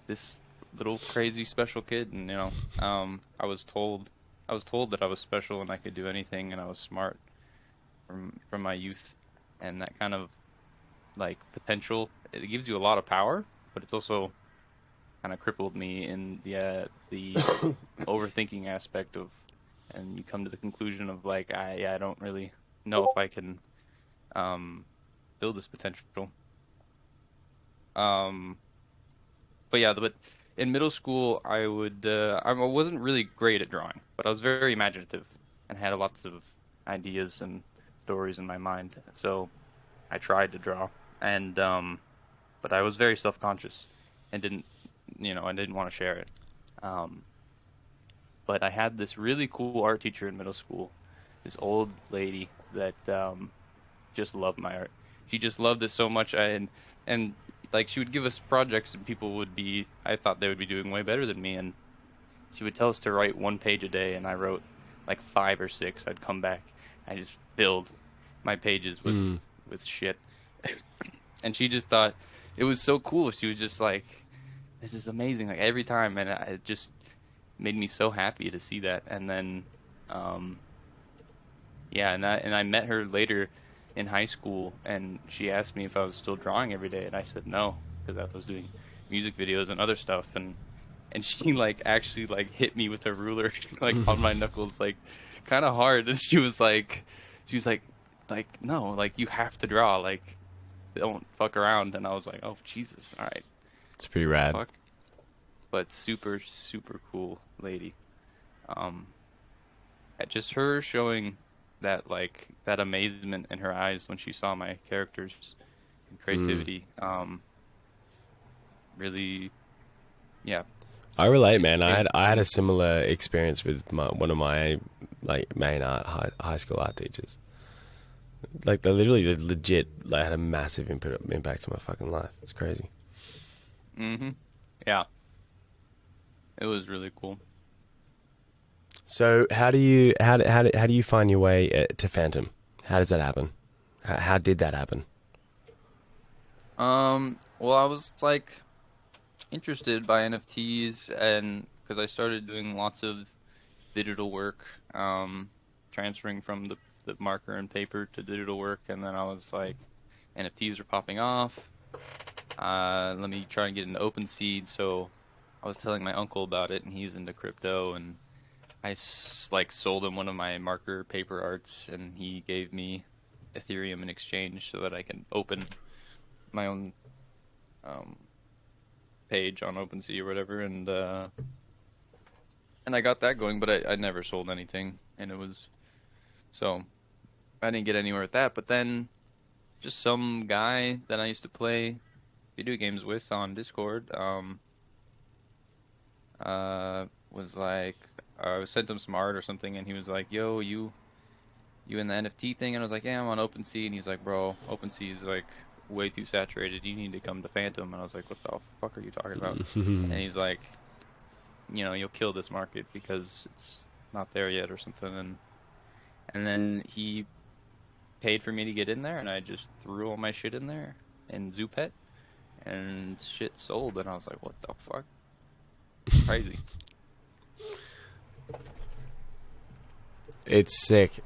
this little crazy special kid. And I was told that I was special and I could do anything and I was smart from my youth. And that kind of like potential, it gives you a lot of power, but it's also kind of crippled me in the overthinking aspect of, and you come to the conclusion of like I don't really know if I can build this potential. But in middle school I wasn't really great at drawing, but I was very imaginative and had lots of ideas and stories in my mind. So I tried to draw, and but I was very self-conscious and I didn't want to share it. But I had this really cool art teacher in middle school, this old lady that just loved my art. She just loved it so much, and like she would give us projects, and I thought they would be doing way better than me, and she would tell us to write 1 page a day, and I wrote like 5 or 6. I'd come back, I just filled my pages with shit, and she just thought it was so cool. She was just like, "This is amazing!" Like every time, and it just made me so happy to see that. And then, and I met her later in high school, and she asked me if I was still drawing every day, and I said no because I was doing music videos and other stuff, and she like actually like hit me with a ruler like on my knuckles like kind of hard, and she was like no, like you have to draw, like don't fuck around. And I was like, oh Jesus, all right, It's pretty rad. fuck. But super super cool lady. Just her showing that amazement in her eyes when she saw my characters and creativity. Really, yeah. I relate, man. I had a similar experience with one of my like main high school art teachers. Like they literally legit like had a massive impact on my fucking life. It's crazy. Yeah. It was really cool. So how do you find your way to Fantom? How does that happen? How did that happen? Well, I was like interested by NFTs, and because I started doing lots of digital work, transferring from the marker and paper to digital work, and then I was like, NFTs are popping off. Let me try and get into OpenSea. So I was telling my uncle about it, and he's into crypto, and I like sold him one of my marker paper arts, and he gave me Ethereum in exchange so that I can open my own page on OpenSea or whatever, and I got that going, but I never sold anything, and so I didn't get anywhere with that. But then just some guy that I used to play video games with on Discord was like, I sent him some art or something, and he was like, yo, you you in the NFT thing?" And I was like, "Yeah, I'm on OpenSea." And he's like, "Bro, OpenSea is like way too saturated. You need to come to Fantom." And I was like, "What the fuck are you talking about?" And he's like, "You'll kill this market because it's not there yet or something." And then he paid for me to get in there, and I just threw all my shit in there in Zoopet, and shit sold. And I was like, "What the fuck? Crazy." It's sick.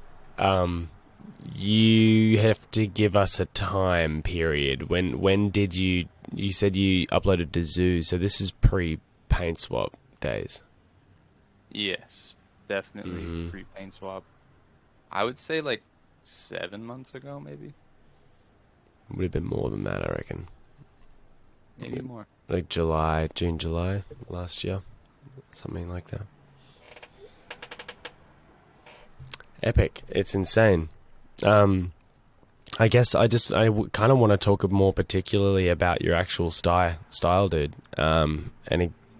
You have to give us a time period. When did you said you uploaded to Zoo, so this is pre-paint swap days. Yes, definitely pre-paint swap. I would say like 7 months ago, maybe. Would have been more than that, I reckon. Maybe more. Like June, July last year. Something like that. Epic. It's insane. I guess I kind of want to talk more particularly about your actual style, dude. And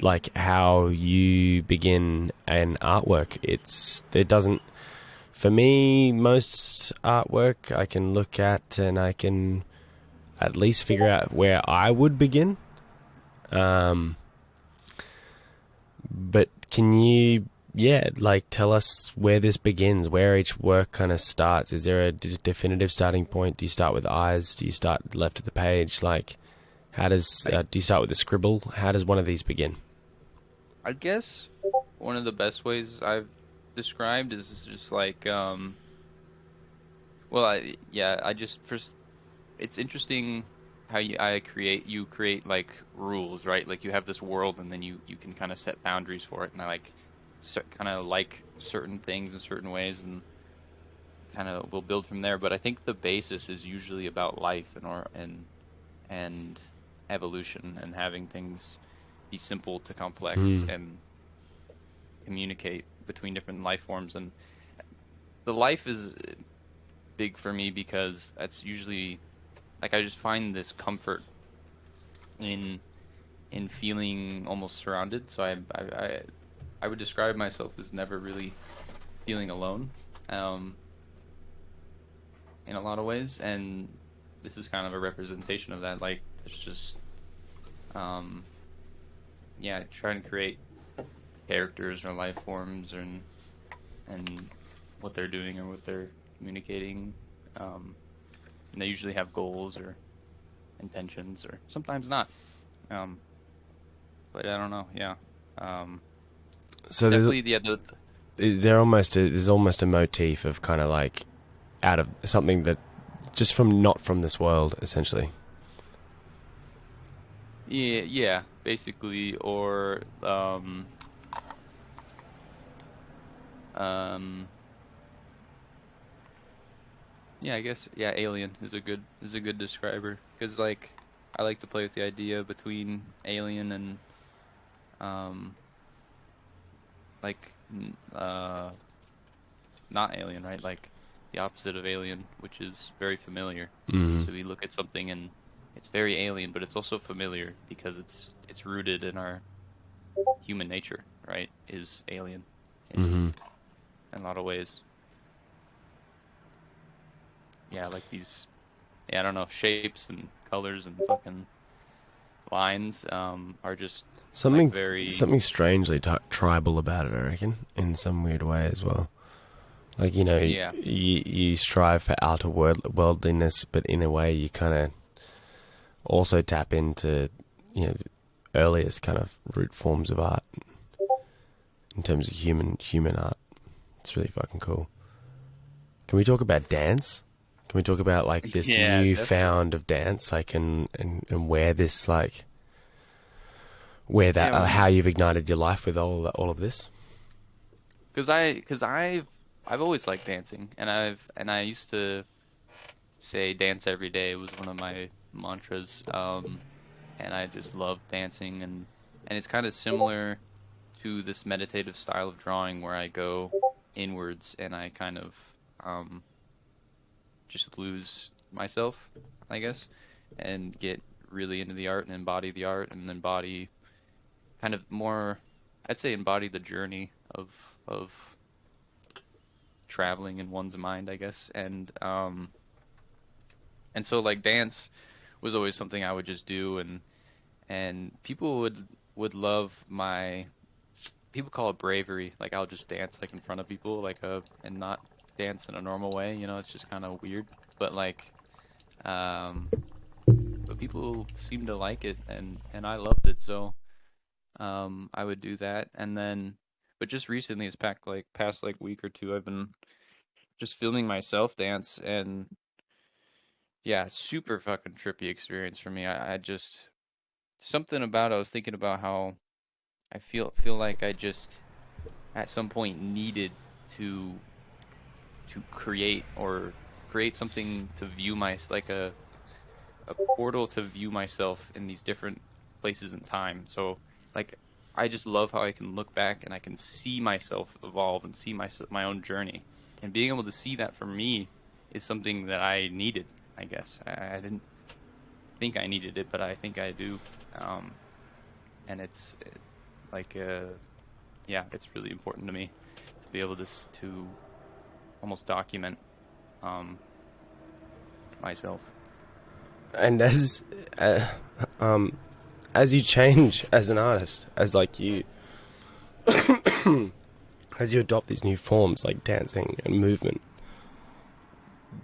like how you begin an artwork. It doesn't, for me, most artwork I can look at and I can at least figure out where I would begin. But can you, tell us where this begins, where each work kind of starts? Is there a definitive starting point? Do you start with eyes? Do you start left of the page? Like, how does, do you start with a scribble? How does one of these begin? I guess one of the best ways I've described is just like, it's interesting how you create like rules, right? Like you have this world and then you can kind of set boundaries for it. And I kind of like certain things in certain ways and kind of we'll build from there. But I think the basis is usually about life and evolution and having things be simple to complex and communicate between different life forms. And the life is big for me because that's usually like I just find this comfort in feeling almost surrounded. So I would describe myself as never really feeling alone in a lot of ways, and this is kind of a representation of that. Like it's just trying to create characters or life forms and what they're doing or what they're communicating. And they usually have goals or intentions, or sometimes not. But I don't know. Yeah. So there's almost a motif of kind of like out of something that just not from this world, essentially. Yeah, basically, or I guess alien is a good describer, because like I like to play with the idea between alien and not alien, right? Like the opposite of alien, which is very familiar. So we look at something and it's very alien, but it's also familiar because it's rooted in our human nature, right? Is alien in a lot of ways. Yeah, like these, I don't know, shapes and colors and fucking lines are just something very something strangely tribal about it, I reckon, in some weird way as well. Like, you strive for outer worldliness, but in a way you kind of also tap into, earliest kind of root forms of art in terms of human art. It's really fucking cool. Can we talk about dance? Can we talk about like this newfound of dance, like and where this how you've ignited your life with all of this? Because I've always liked dancing, and I used to say dance every day was one of my mantras, and I just love dancing, and it's kind of similar to this meditative style of drawing where I go inwards and I kind of just lose myself, I guess, and get really into the art and embody the art, and then embody kind of more, I'd say embody the journey of traveling in one's mind, I guess. And so like dance was always something I would just do, and people would love my, people call it bravery. Like I'll just dance like in front of people, like and not dance in a normal way, you know, it's just kind of weird. But like but people seem to like it, and I loved it, so I would do that. And then but just recently, it's past like week or two, I've been just filming myself dance, and yeah, super fucking trippy experience for me. I just, something about it, I was thinking about how I feel like I just at some point needed to create, or create something to view like a portal to view myself in these different places in time. So like I just love how I can look back and I can see myself evolve and see my own journey. And being able to see that for me is something that I needed, I guess. I didn't think I needed it, but I think I do. And it's like yeah, it's really important to me to be able to almost document myself. And as you change as an artist, as like you as you adopt these new forms like dancing and movement,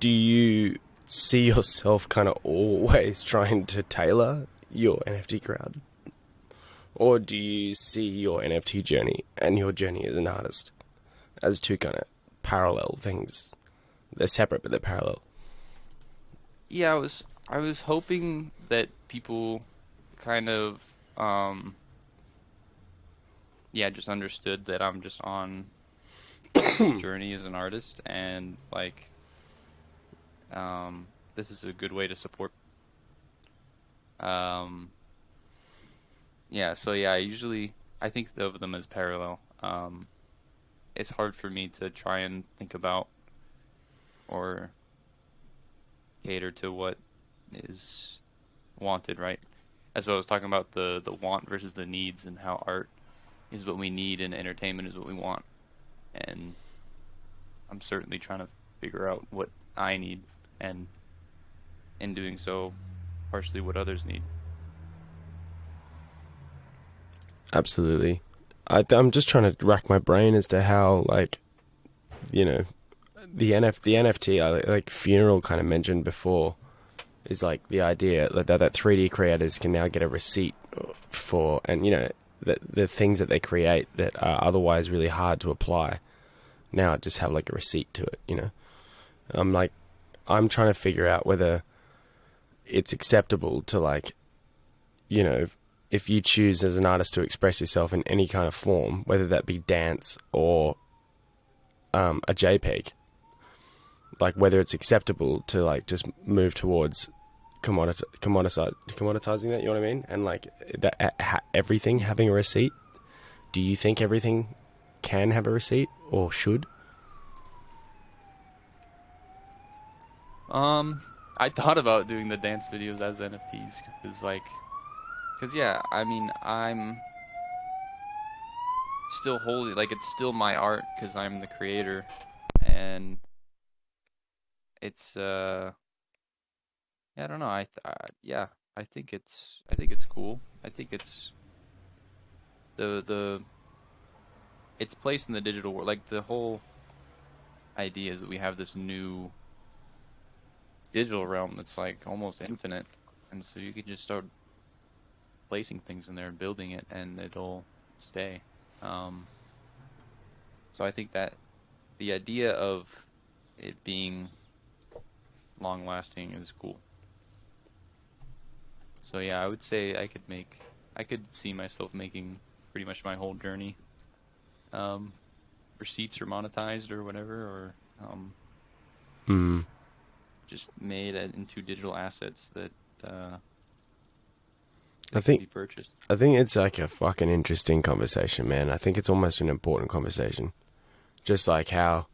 do you see yourself kind of always trying to tailor your NFT crowd? Or do you see your NFT journey and your journey as an artist as two kind of parallel things? They're separate, but they're parallel. Yeah, I was hoping that people kind of yeah, just understood that I'm just on this journey as an artist, and like this is a good way to support. Yeah, so yeah, I think of them as parallel. It's hard for me to try and think about or cater to what is wanted, right? That's what I was talking about, the want versus the needs, and how art is what we need and entertainment is what we want. And I'm certainly trying to figure out what I need, and in doing so, partially what others need. Absolutely. I'm just trying to rack my brain as to how, like, you know, the NFT, like Funeral kind of mentioned before, is like the idea that 3D creators can now get a receipt for, and you know, the things that they create that are otherwise really hard to apply, now just have like a receipt to it, you know. I'm trying to figure out whether it's acceptable to, like, you know, if you choose as an artist to express yourself in any kind of form, whether that be dance or a JPEG, like whether it's acceptable to like just move towards commoditizing that, you know what I mean? And like that everything having a receipt. Do you think everything can have a receipt or should? I thought about doing the dance videos as NFTs because yeah, I mean, I'm still holding, like, it's still my art because I'm the creator, and it's yeah, I don't know, yeah, I think it's cool. I think it's its place in the digital world. Like, the whole idea is that we have this new digital realm that's like almost infinite, and so you can just start placing things in there and building it, and it'll stay. So I think that the idea of it being long lasting is cool. So yeah, I would say I could see myself making pretty much my whole journey receipts or monetized or whatever, or just made into digital assets that I think be purchased. I think it's like a fucking interesting conversation, man. I think it's almost an important conversation. Just like how,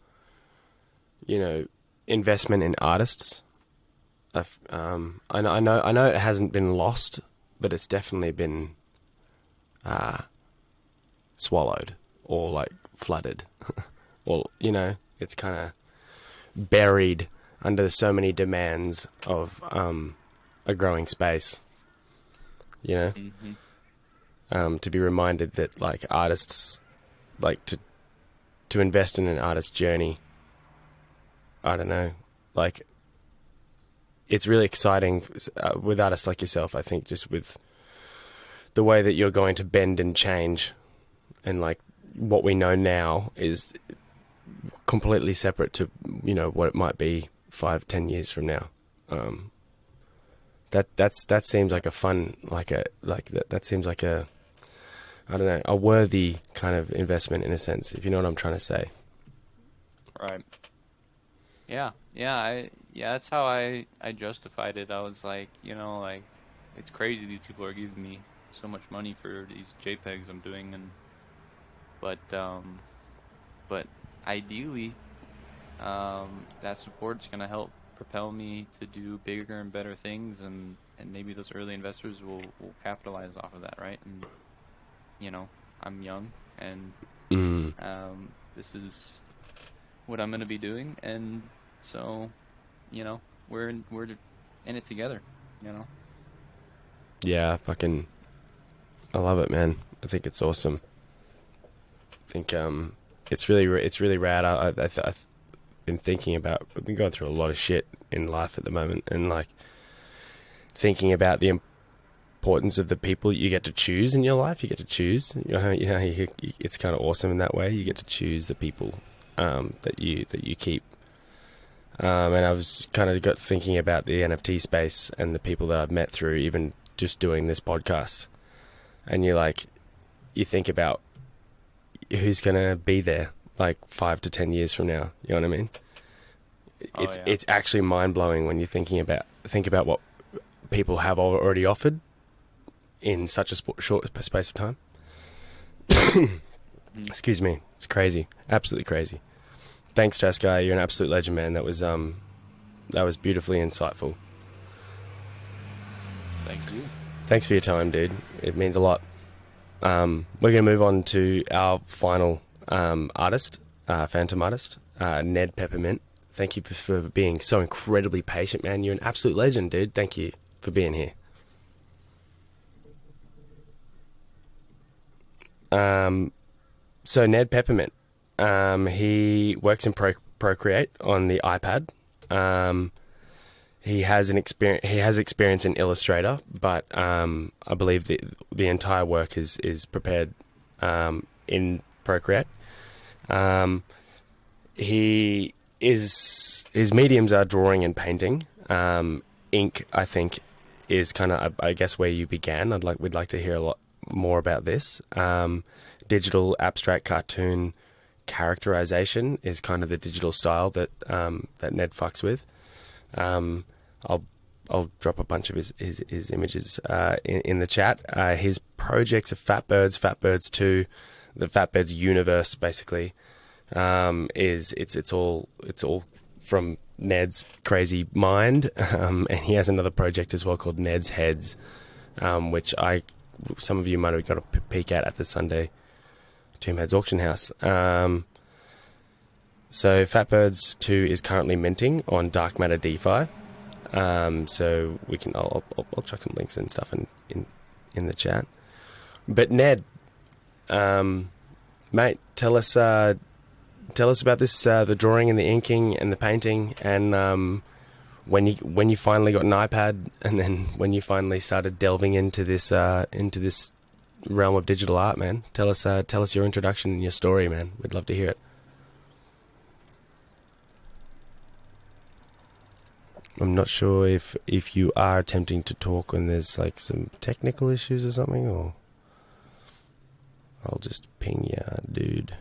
you know, investment in artists. I know it hasn't been lost, but it's definitely been swallowed or like flooded, or, you know, it's kind of buried under so many demands of a growing space, you know. To be reminded that like artists, like to invest in an artist's journey, I don't know, like it's really exciting with artists like yourself. I think just with the way that you're going to bend and change, and like what we know now is completely separate to, you know, what it might be 5-10 years from now. That seems like a fun, that seems like a, I don't know, a worthy kind of investment in a sense, if you know what I'm trying to say. Right. Yeah. That's how I justified it. I was like, you know, like, it's crazy these people are giving me so much money for these JPEGs I'm doing, but ideally, that support's gonna help propel me to do bigger and better things, and maybe those early investors will capitalize off of that, right? And you know, I'm young, and this is what I'm gonna be doing, and so, you know, we're in it together, you know. Yeah, I love it, man. I think it's awesome. I think it's really rad. I've been thinking about, I've been going through a lot of shit in life at the moment, and like thinking about the importance of the people you get to choose in your life. You get to choose, it's kind of awesome in that way. You get to choose the people that you keep. And I was kind of got thinking about the NFT space and the people that I've met through even just doing this podcast. And you think about who's going to be there like 5 to 10 years from now. You know what I mean? It's actually mind blowing when you think about what people have already offered in such a short space of time. Excuse me. It's crazy. Absolutely crazy. Thanks, Chaskai. You're an absolute legend, man. That was beautifully insightful. Thank you. Thanks for your time, dude. It means a lot. We're going to move on to our final artist, Fantom artist, Nedpeppermint. Thank you for being so incredibly patient, man. You're an absolute legend, dude. Thank you for being here. So Nedpeppermint, he works in Procreate on the iPad. He has experience in Illustrator, but I believe the entire work is prepared in Procreate. His mediums are drawing and painting. Ink, I think, is kind of, I guess, where you began. We'd like to hear a lot more about this. Digital abstract cartoon characterization is kind of the digital style that Ned fucks with. I'll drop a bunch of his images in the chat. His projects are Fatbirds 2, the Fatbirds universe basically. It's all from Ned's crazy mind, and he has another project as well called Ned's Heads, which some of you might have got a peek at the Sunday Tomb Heads auction house. So Fatbirds 2 is currently minting on Dark Matter DeFi. So we can I'll chuck some links and stuff in the chat. But Ned, mate, tell us about this, the drawing and the inking and the painting, and when you finally got an iPad, and then when you finally started delving into this realm of digital art, man. Tell us your introduction and your story, man. We'd love to hear it. I'm not sure if you are attempting to talk when there's like some technical issues or something, or I'll just ping ya, dude.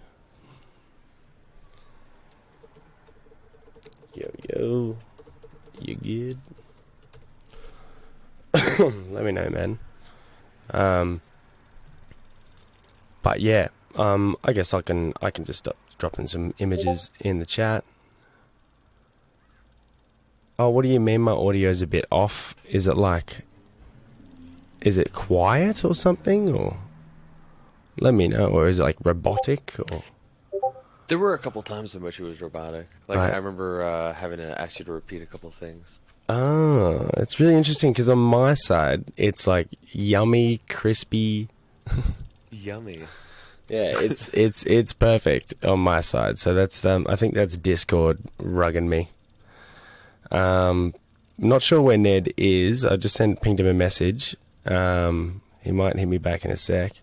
Yo, you good? Let me know, man. But yeah, I guess I can just stop dropping some images in the chat. Oh, what do you mean my audio's a bit off? Is it quiet or something? Or let me know. Or is it like robotic? Or There were a couple times in which it was robotic. Like Right. I remember having to ask you to repeat a couple things. Oh, it's really interesting because on my side, it's like yummy, crispy. Yummy. Yeah, it's perfect on my side. So that's I think that's Discord rugging me. Not sure where Ned is. I just pinged him a message. He might hit me back in a sec.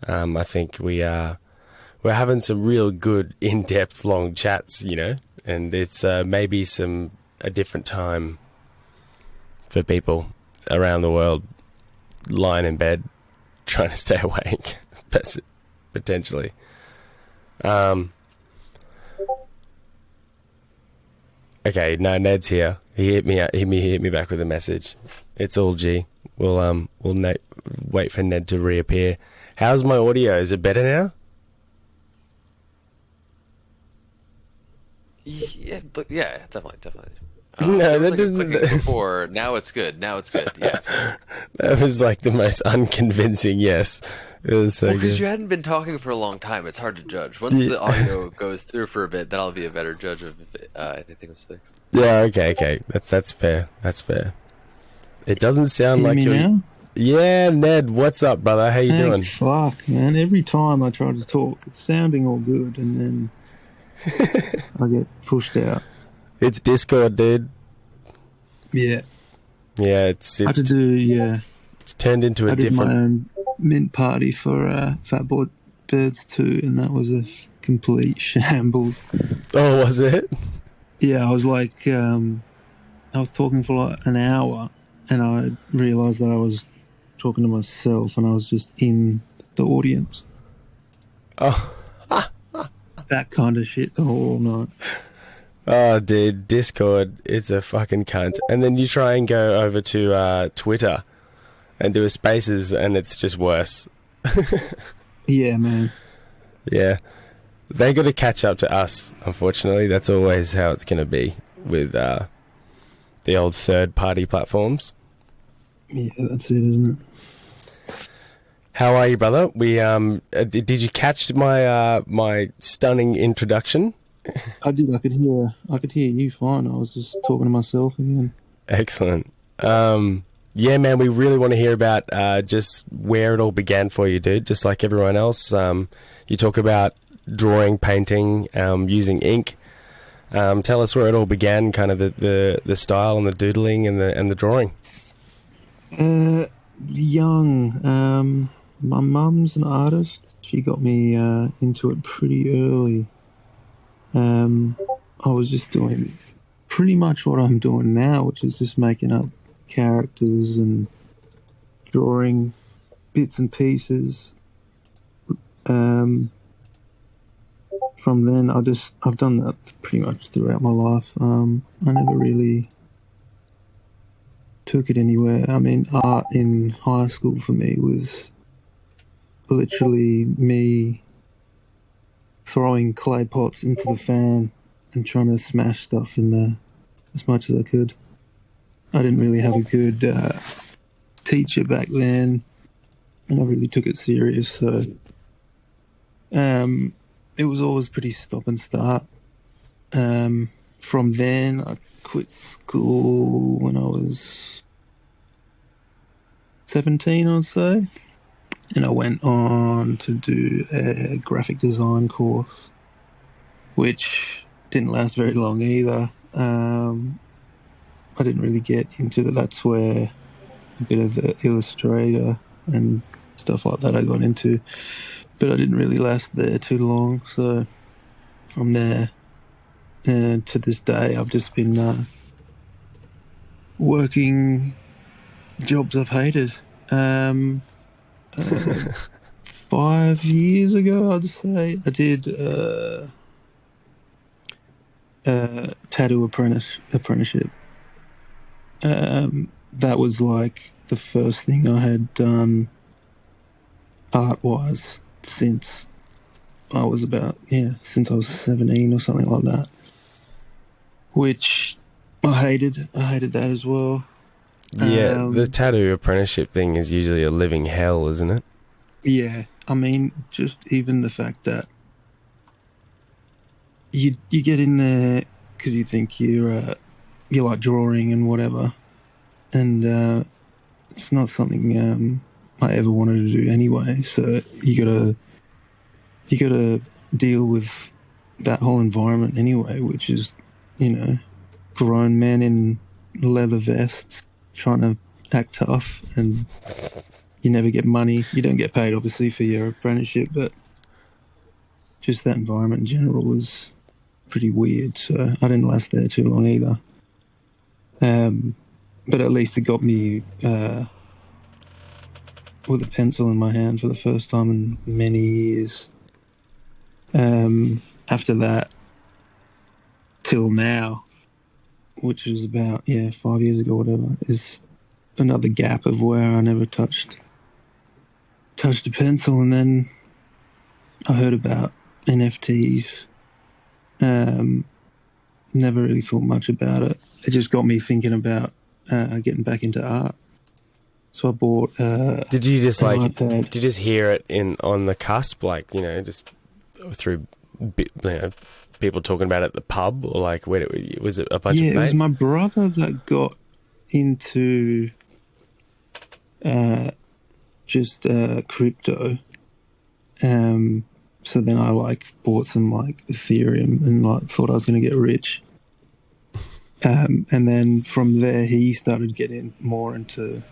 I think we're having some real good in-depth long chats, you know, and it's maybe a different time for people around the world lying in bed trying to stay awake, potentially. Okay, no, Ned's here. He hit me back with a message. It's all G. We'll wait for Ned to reappear. How's my audio? Is it better now? Yeah, definitely. No, there that was doesn't. like a clicking before. Now it's good. Yeah. That was like the most unconvincing yes. It was so Because good. you hadn't been talking for a long time, it's hard to judge. Once the audio goes through for a bit, then I'll be a better judge of if anything was fixed. Yeah, okay. That's fair. That's fair. It doesn't sound Hear like me you're. now? Yeah, Ned, what's up, brother? How you Thank doing? fuck, man. Every time I try to talk, it's sounding all good, and then I get pushed out. It's Discord, dude. Yeah. Yeah, it's I had to do, it's turned into a I did my different. own mint party for Fat Boy Birds too, and that was a complete shambles. Oh, was it? Yeah, I was like, I was talking for like an hour, and I realised that I was talking to myself, and I was just in the audience. Oh, That kind of shit the whole night. oh, dude, Discord, it's a fucking cunt. And then you try and go over to Twitter and do a Spaces, and it's just worse. Yeah, man. Yeah. They got to catch up to us, unfortunately. That's always how it's going to be with the old third-party platforms. Yeah, that's it, isn't it? How are you, brother? We did you catch my my stunning introduction? I did. I could hear you fine. I was just talking to myself again. Excellent. Yeah, man, we really want to hear about just where it all began for you, dude. Just like everyone else, you talk about drawing, painting, using ink. Tell us where it all began, kind of the style and the doodling and the drawing. Young. My mum's an artist. She got me into it pretty early. I was just doing pretty much what I'm doing now, which is just making up characters and drawing bits and pieces. From then, I've done that pretty much throughout my life. I never really took it anywhere. I mean, art in high school for me was literally me throwing clay pots into the fan and trying to smash stuff in there as much as I could. I didn't really have a good teacher back then, and I really took it serious, so it was always pretty stop and start. From then, I quit school when I was 17, I'd say, and I went on to do a graphic design course, which didn't last very long either. I didn't really get into it. That's where a bit of the Illustrator and stuff like that I got into, but I didn't really last there too long. So from there to this day, I've just been working jobs I've hated. 5 years ago, I'd say, I did tattoo apprenticeship. That was like the first thing I had done art-wise since I was since I was 17 or something like that, which I hated. I hated that as well. Yeah, the tattoo apprenticeship thing is usually a living hell, isn't it? Yeah, I mean, just even the fact that you get in there because you think you like drawing and whatever, and it's not something I ever wanted to do anyway. So you gotta deal with that whole environment anyway, which is, grown men in leather vests trying to act tough, and you never get money. You don't get paid, obviously, for your apprenticeship, but just that environment in general was pretty weird. So I didn't last there too long either. But at least it got me with a pencil in my hand for the first time in many years. After that, till now, which was about 5 years ago, whatever, is another gap of where I never touched a pencil. And then I heard about NFTs. Never really thought much about it. It just got me thinking about getting back into art. So I bought. Did you just iPad. Did you just hear it on the cusp, just through people talking about it at the pub, or was it a bunch of mates? Yeah, it was my brother that got into just crypto. So then I bought some Ethereum and thought I was going to get rich. And then from there he started getting more into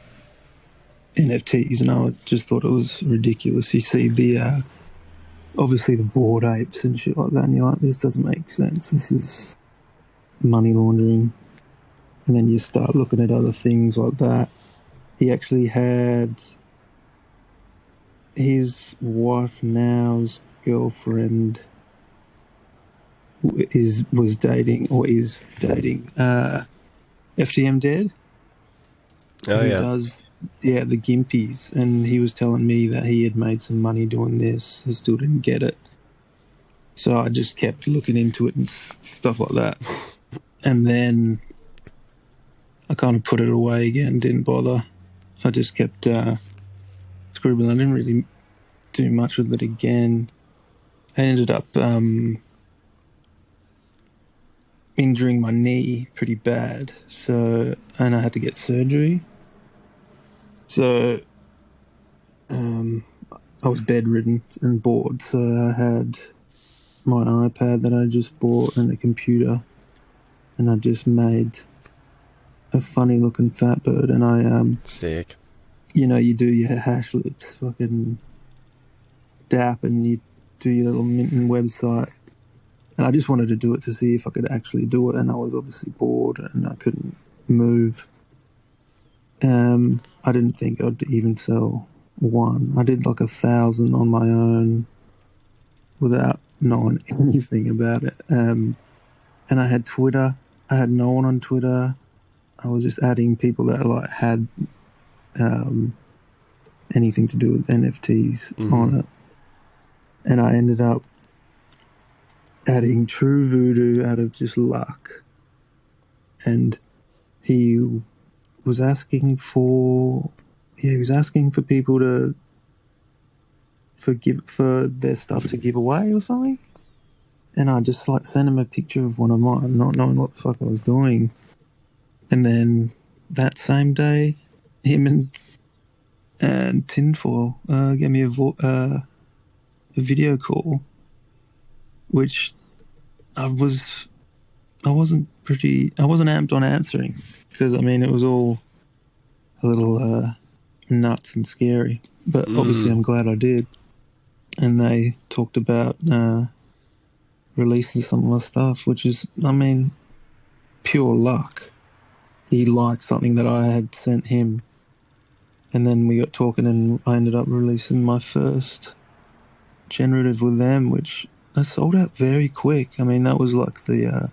NFTs, and I just thought it was ridiculous. You see the obviously the Bored Apes and shit like that, and you're like, this doesn't make sense. This is money laundering. And then you start looking at other things like that. He actually had his wife now's girlfriend was dating FTM Dead. Oh, who yeah. does the Gimpies, and he was telling me that he had made some money doing this. I still didn't get it, so I just kept looking into it and stuff like that. And then I kind of put it away again, didn't bother. I just kept scribbling. I didn't really do much with it again. I ended up injuring my knee pretty bad, and I had to get surgery. So I was bedridden and bored, so I had my iPad that I just bought and a computer, and I just made a funny looking fat bird, and I Sick. you do your hash lips, fucking dap, and you do your little Minton website. And I just wanted to do it to see if I could actually do it, and I was obviously bored and I couldn't move. I didn't think I'd even sell one. I did 1,000 on my own without knowing anything about it. And I had Twitter. I had no one on Twitter. I was just adding people that had anything to do with NFTs on it. And I ended up adding True Voodoo out of just luck. And he was asking for people to for their stuff to give away or something. And I just sent him a picture of one of mine, not knowing what the fuck I was doing. And then that same day, him and Tinfoil gave me a video call, which I wasn't amped on answering, because it was all a little nuts and scary, but obviously I'm glad I did. And they talked about releasing some of my stuff, which is pure luck. He liked something that I had sent him, and then we got talking, and I ended up releasing my first generative with them, which I sold out very quick. That was the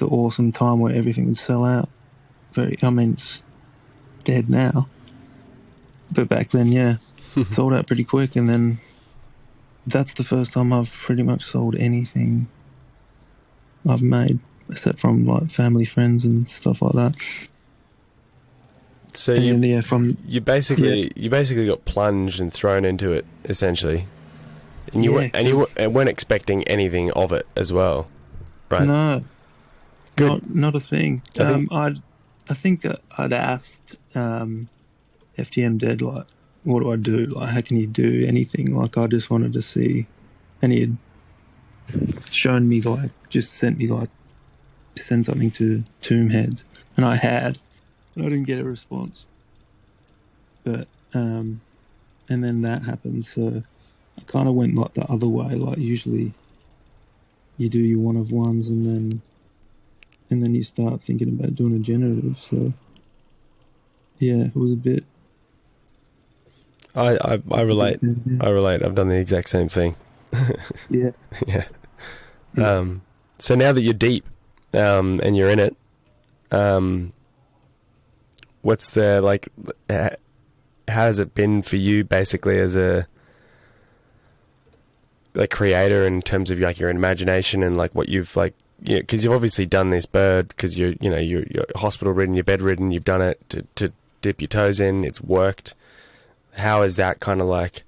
awesome time where everything would sell out. It's dead now, but back then, sold out pretty quick. And then that's the first time I've pretty much sold anything I've made, except from family, friends, and stuff like that. So and you basically got plunged and thrown into it, essentially. And you Yeah, weren't, and you 'cause- weren't expecting anything of it as well, right? No, Good. not a thing. I think- I think I'd asked FTM Dead, like, what do I do? Like, how can you do anything? Like, I just wanted to see, and he had shown me, like, just sent me, like, send something to Tomb Heads, and I had, and I didn't get a response. But and then that happened, so I kind of went like the other way. Like, usually you do your one of ones, and then you start thinking about doing a generative. So yeah, it was a bit. I relate. Yeah. I relate. I've done the exact same thing. Yeah. Yeah. So now that you're deep, and you're in it, what's the, like, how has it been for you basically as a, like, creator in terms of, like, your imagination and, like, what you've, like, because you've obviously done this bird because you're hospital ridden, you're bedridden, you've done it to dip your toes in, it's worked. How has that kind of, like,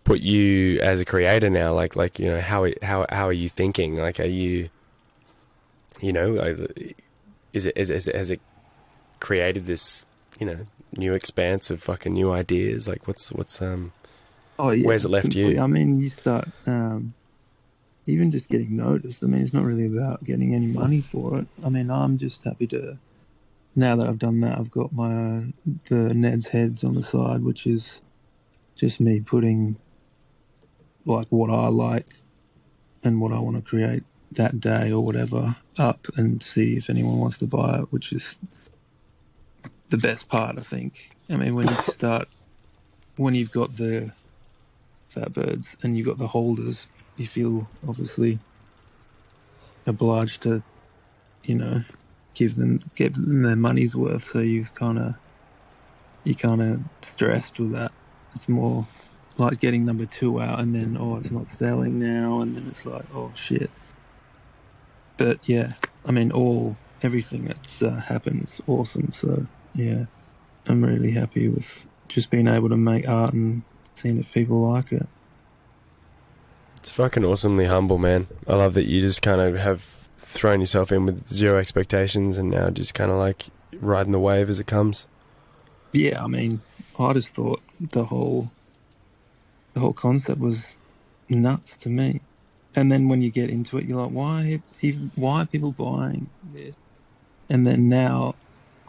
put you as a creator now? Like how are you thinking? Like, are you, has it created this, new expanse of fucking new ideas? Like, what's Oh yeah. where's it left completely. you? I mean, you start even just getting noticed. I mean, it's not really about getting any money for it. I mean, I'm just happy to. Now that I've done that, I've got the Ned's heads on the side, which is just me putting, like, what I like and what I want to create that day or whatever up, and see if anyone wants to buy it, which is the best part, I think. I mean, when you've got the fat birds and you've got the holders, you feel obviously obliged to, give them their money's worth. So you're kind of stressed with that. It's more like getting number 2 out, and then it's not selling now, and then it's like, oh shit. But yeah, I mean, everything that's happened's awesome. So yeah, I'm really happy with just being able to make art and seeing if people like it. It's fucking awesomely humble, man. I love that you just kind of have thrown yourself in with zero expectations and now just kind of, like, riding the wave as it comes. Yeah, I mean, I just thought the whole concept was nuts to me. And then when you get into it, you're like, why are people buying this? And then now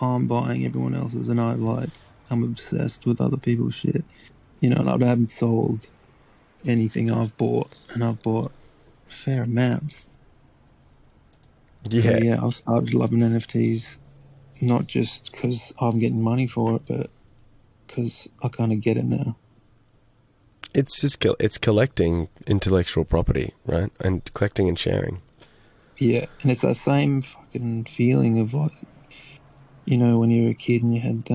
I'm buying everyone else's, and I'm obsessed with other people's shit. And I haven't sold anything I've bought, and I've bought fair amounts. Yeah. So yeah, I've started loving NFTs, not just because I'm getting money for it, but because I kind of get it now. It's just it's collecting intellectual property, right? And collecting and sharing. Yeah, and it's that same fucking feeling of, like, when you were a kid and you had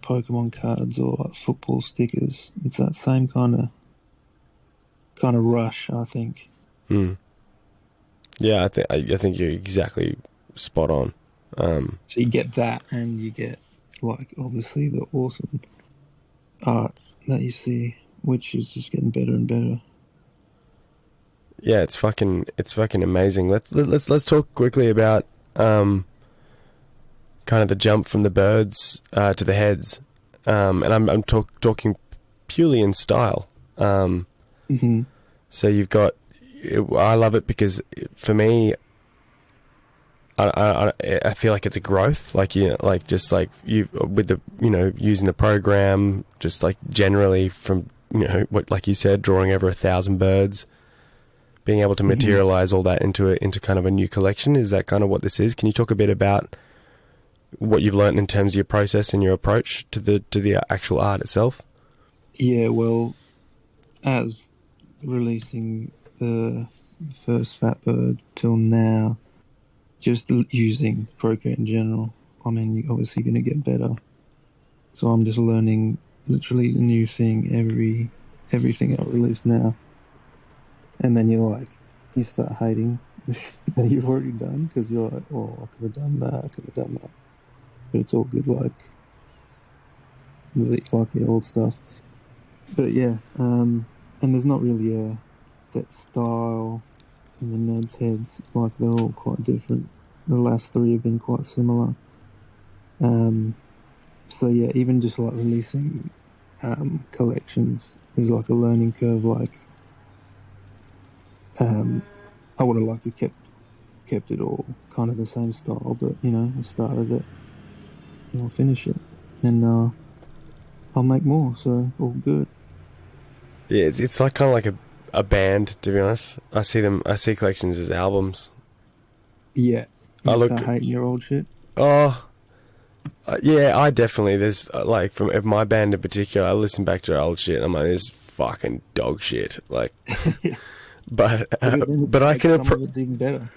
Pokemon cards or, like, football stickers. It's that same kind of rush, I think. Yeah, I think you're exactly spot on. So you get that, and you get, like, obviously the awesome art that you see, which is just getting better and better. Yeah, it's fucking amazing. Let's talk quickly about kind of the jump from the birds to the heads, and I'm talking purely in style. So you've got, I love it because for me, I feel like it's a growth, like, just like you with the, using the program, just like generally from, what, like you said, drawing over 1,000 birds, being able to materialize all that into kind of a new collection. Is that kind of what this is? Can you talk a bit about what you've learned in terms of your process and your approach to the actual art itself? Yeah, well, as releasing the first fat bird till now, just using Procreate in general, I mean, you're obviously going to get better. So I'm just learning literally a new thing everything I release now. And then you start hating that you've already done, because you're like, oh, I could have done that, But it's all good, like the old stuff. But yeah, and and there's not really a set style in the Ned's heads. Like, they're all quite different. The last three have been quite similar. So yeah, even just like releasing collections is like a learning curve. Like, I would have liked to kept it all kind of the same style, but you know, I started it and I'll finish it, and I'll make more. So all good. Yeah, it's like kind of like a band, to be honest. I see collections as albums. Yeah, you I look start hating your old shit. Oh, yeah, I definitely. There's like from my band in particular, I listen back to our old shit and I'm like, this is fucking dog shit. Like, but I can it's even better.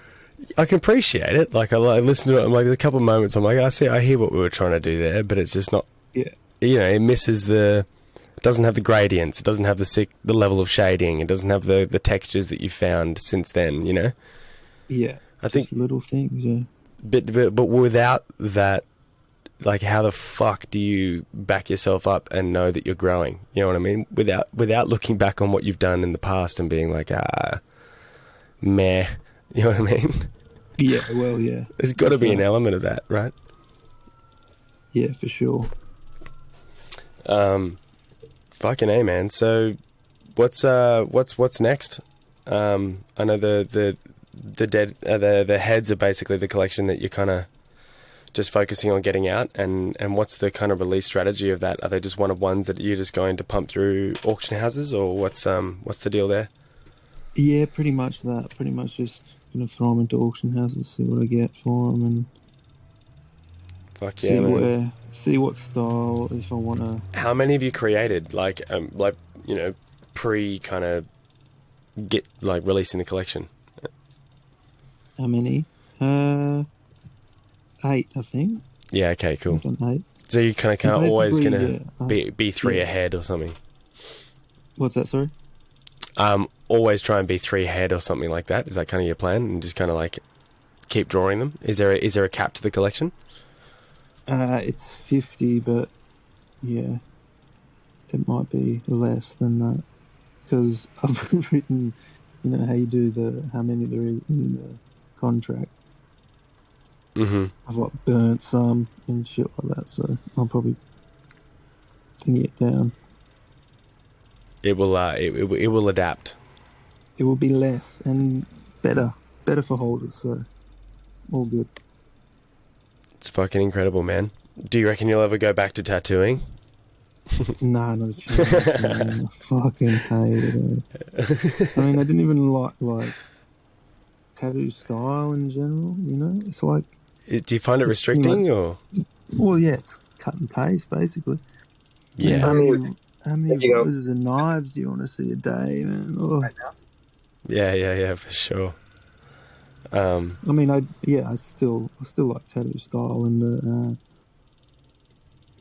I can appreciate it. Like, I listen to it. I'm like, there's a couple of moments I'm like, I hear what we were trying to do there, but it's just not. Yeah. You know, it misses it doesn't have the gradients. It doesn't have the level of shading. It doesn't have the textures that you found since then. You know. Yeah. I think little things. Yeah. But without that, like, how the fuck do you back yourself up and know that you're growing? You know what I mean? Without looking back on what you've done in the past and being like, meh. You know what I mean? Yeah, well, yeah. There's got to be an element of that, right? Yeah, for sure. Fucking A, man. So, what's next? I know the heads are basically the collection that you're kind of just focusing on getting out, and what's the kind of release strategy of that? Are they just one of ones that you're just going to pump through auction houses, or what's the deal there? Yeah, pretty much that. Pretty much just gonna throw them into auction houses, see what I get for them, and fuck yeah, man. See what style, if I want to. How many have you created? Like you know, pre kind of get like releasing the collection. How many? 8, I think. Yeah. Okay. Cool. 8. So you kind of always gonna yeah, be 3 ahead or something. What's that? Sorry. Always try and be 3 ahead or something like that. Is that kind of your plan? And just kind of like keep drawing them. Is there a cap to the collection? It's 50, but yeah, it might be less than that because I've written, you know, how many there is in the contract. Mm-hmm. I've like burnt some and shit like that, so I'll probably thin it down. It will adapt. It will be less and better for holders, so all good. It's fucking incredible, man. Do you reckon you'll ever go back to tattooing? Nah, not a chance, man. I fucking hate it. I mean, I didn't even like tattoo style in general, you know? It's like... Do you find it restricting, or...? Well, yeah, it's cut and paste, basically. Yeah. How many roses and knives do you want to see a day, man? Oh. Yeah, for sure. I mean, I still like tattoo style and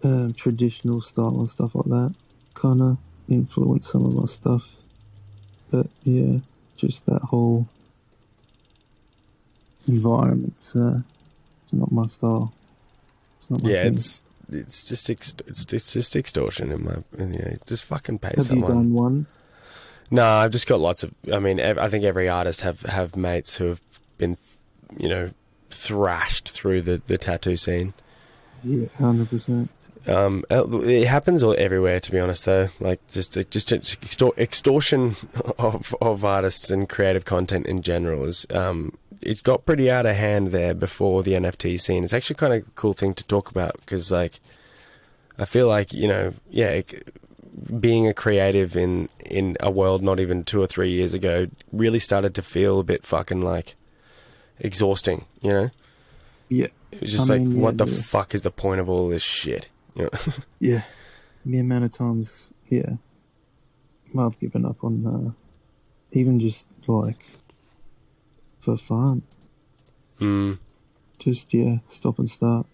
the traditional style and stuff like that. Kind of influenced some of my stuff, but yeah, just that whole environment's it's not my style. It's not my thing. It's just extortion in my. You know, just fucking pay Have someone. you done one? No, I've just got lots of. I mean, I think every artist have mates who have been, you know, thrashed through the tattoo scene. Yeah, 100%. It happens everywhere, to be honest. Though, like just extortion of artists and creative content in general is. It got pretty out of hand there before the NFT scene. It's actually kind of a cool thing to talk about because, like, I feel like, you know, being a creative in a world not even 2 or 3 years ago really started to feel a bit fucking like exhausting, you know? Yeah. It was just what the fuck is the point of all this shit? You know? Yeah. The amount of times, yeah, I've given up on even just like for fun. Just, yeah, stop and start.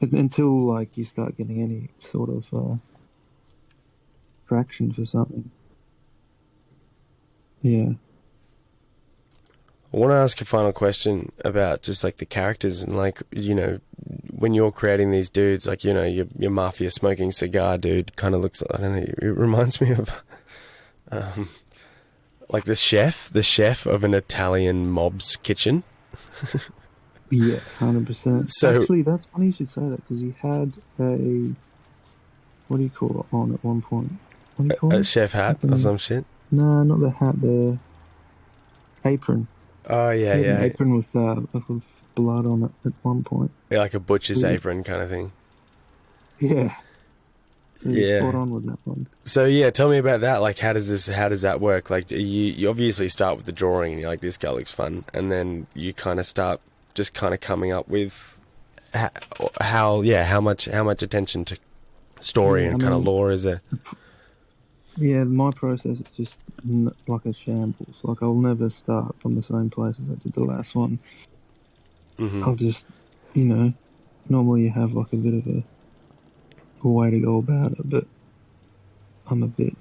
Until like you start getting any sort of traction for something. Yeah. I want to ask a final question about just like the characters and like, you know, when you're creating these dudes, like, you know, your mafia smoking cigar dude kind of looks, I don't know, it reminds me of Um, like the chef of an Italian mob's kitchen. Yeah, 100%. So- Actually, that's funny you should say that, because he had a, what do you call it, on at one point? What do you call A it? chef hat or some shit. No, not the hat, the apron. Oh yeah, He had an yeah. apron with blood on it at one point. Yeah, like a butcher's Yeah. apron kind of thing. Yeah. So you're Yeah. spot on with that one. So yeah, tell me about that. Like, how does that work? Like, you obviously start with the drawing, and you're like, this guy looks fun, and then you kind of start just kind of coming up with how much attention to story Yeah, and I kind of mean- lore is there. Yeah, my process is just like a shambles. Like, I'll never start from the same place as I did the last one. Mm-hmm. I'll just, normally you have like a bit of a way to go about it, but I'm a bit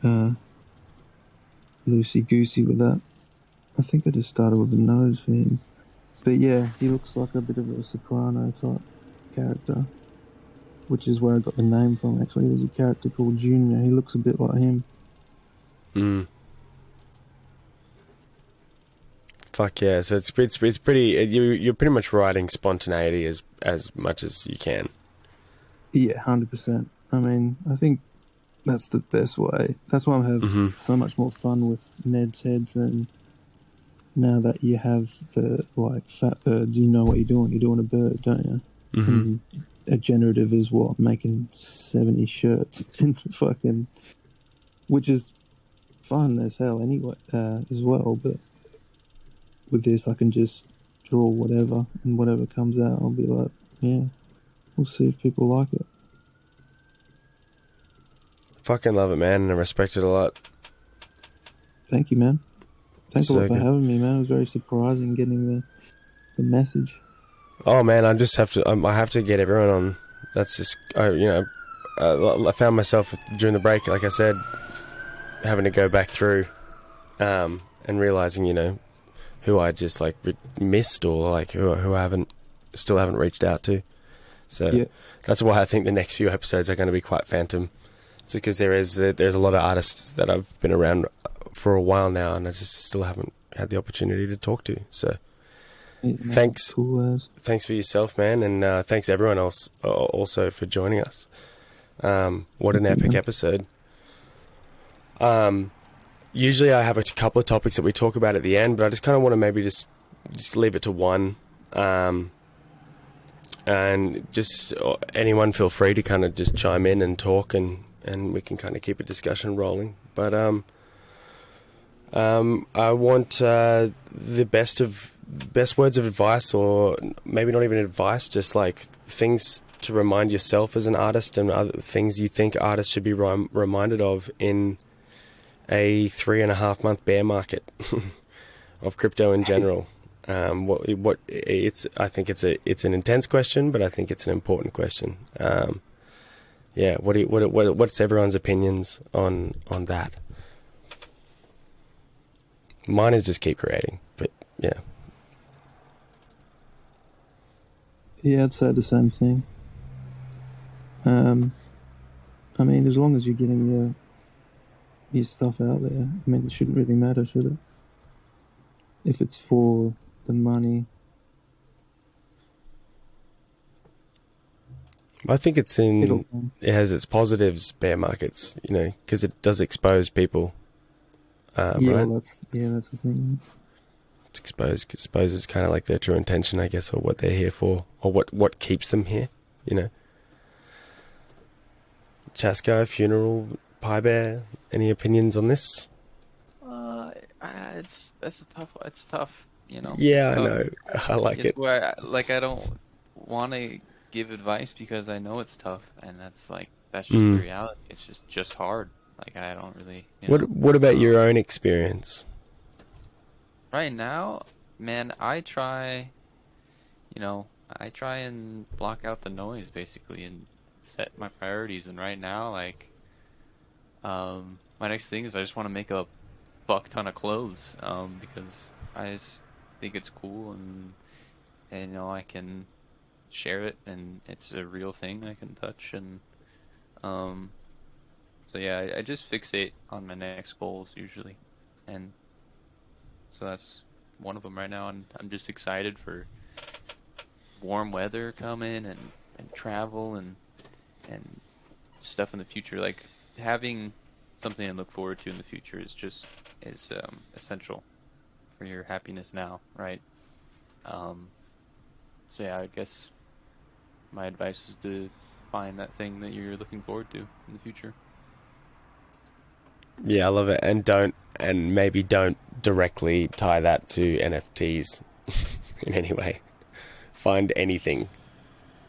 loosey-goosey with that. I think I just started with the nose for him. But yeah, he looks like a bit of a soprano type character, which is where I got the name from, actually. There's a character called Junior. He looks a bit like him. Mm. Fuck yeah! So it's pretty. You're pretty much writing spontaneity as much as you can. Yeah, 100%. I mean, I think that's the best way. That's why I have so much more fun with Ned's heads than now that you have the, like, fat birds. You know what you're doing. You're doing a bird, don't you? Mm-hmm. And a generative is what? Making 70 shirts and fucking... Which is fun as hell anyway, as well, but with this I can just draw whatever, and whatever comes out I'll be like, yeah, we'll see if people like it. Fucking love it, man, and I respect it a lot. Thank you, man. Thanks So a lot for good. having me, man. It was very surprising getting the message. Oh man, I just have to. I have to get everyone on. That's just. I found myself during the break, like I said, having to go back through, and realizing, who I just like missed, or like who I still haven't reached out to. So Yeah. that's why I think the next few episodes are going to be quite Fantom, because there's a lot of artists that I've been around for a while now, and I just still haven't had the opportunity to talk to. So Yeah, man, Thanks. Cool as. thanks for yourself, man, and thanks everyone else also for joining us. What an Thank you, epic man. episode. Usually I have a couple of topics that we talk about at the end, but I just kind of want to maybe just leave it to one. And just anyone feel free to kind of just chime in and talk, and we can kind of keep a discussion rolling. But I want the best words of advice, or maybe not even advice, just like things to remind yourself as an artist, and other things you think artists should be reminded of in a 3.5 month bear market of crypto in general. What it's, I think it's an intense question, but I think it's an important question. Yeah. What's everyone's opinions on that? Mine is just keep creating, but yeah. Yeah, I'd say the same thing. I mean, as long as you're getting your stuff out there, I mean, it shouldn't really matter, should it? If it's for the money. I think it has its positives, bear markets, because it does expose people. Yeah, right? that's the thing. It's exposes kind of like their true intention, I guess, or what they're here for, or what keeps them here, Chaskai, funeral, PiBear, any opinions on this? It's tough. It's tough, Yeah, It's I tough. know. I like It's it. where I don't want to give advice because I know it's tough, and that's just the reality. It's just hard. Like, I don't really. What about your own experience? Right now, man, I try and block out the noise basically and set my priorities. And right now, my next thing is I just want to make a buck ton of clothes, because I just think it's cool, and I can share it, and it's a real thing I can touch, and So yeah, I just fixate on my next goals usually, and so that's one of them right now. And I'm just excited for warm weather coming and travel and stuff in the future. Like having something to look forward to in the future is essential for your happiness now, right? So yeah, I guess my advice is to find that thing that you're looking forward to in the future. Yeah, I love it. And maybe don't directly tie that to NFTs in any way. Find anything.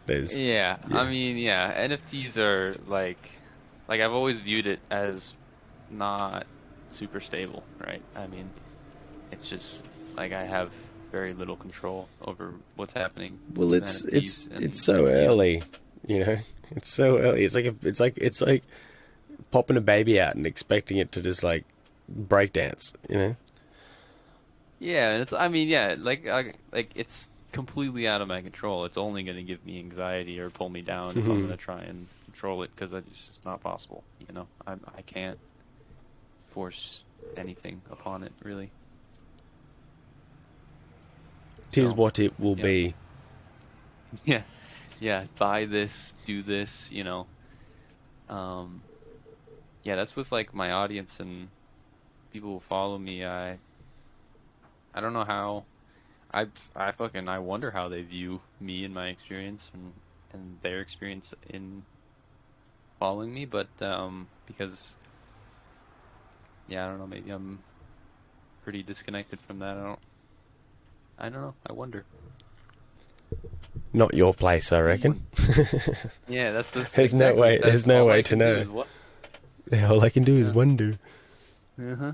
Yeah, I mean, yeah, NFTs are like I've always viewed it as not super stable, right? I mean, it's just like I have very little control over what's happening. Well, with it's NFTs and it's so their field. early, you know. It's so early. It's like popping a baby out and expecting it to just like break dance, you know. Yeah, and it's I mean, yeah, like it's completely out of my control. It's only going to give me anxiety or pull me down if I'm going to try and control it because it's just not possible. You know, I can't force anything upon it really. Tis So, what it will yeah. be. Yeah, yeah. Buy this, do this. You know. Yeah, that's with like my audience and people who follow me. I don't know how. I wonder how they view me and my experience and their experience in following me, but because yeah, I don't know, maybe I'm pretty disconnected from that. I don't know. I wonder. Not your place, I reckon. Yeah, that's There's no way. There's no way to know. Yeah, all I can do is wonder. Uh-huh.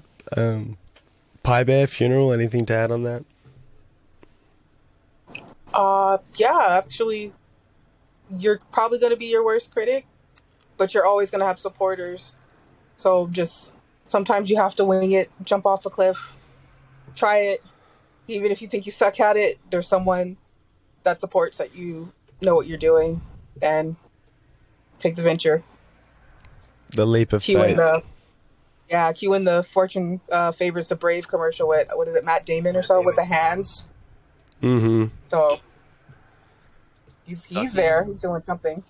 PiBear funeral. Anything to add on that? Yeah, actually, you're probably going to be your worst critic, but you're always going to have supporters. So just sometimes you have to wing it, jump off a cliff, try it. Even if you think you suck at it, there's someone that supports that you know what you're doing and take the venture. The leap of Cue in faith. cue in the Fortune favors the brave commercial with, what is it, Matt Damon or so, with the hands. Mm-hmm. So he's there. He's doing something.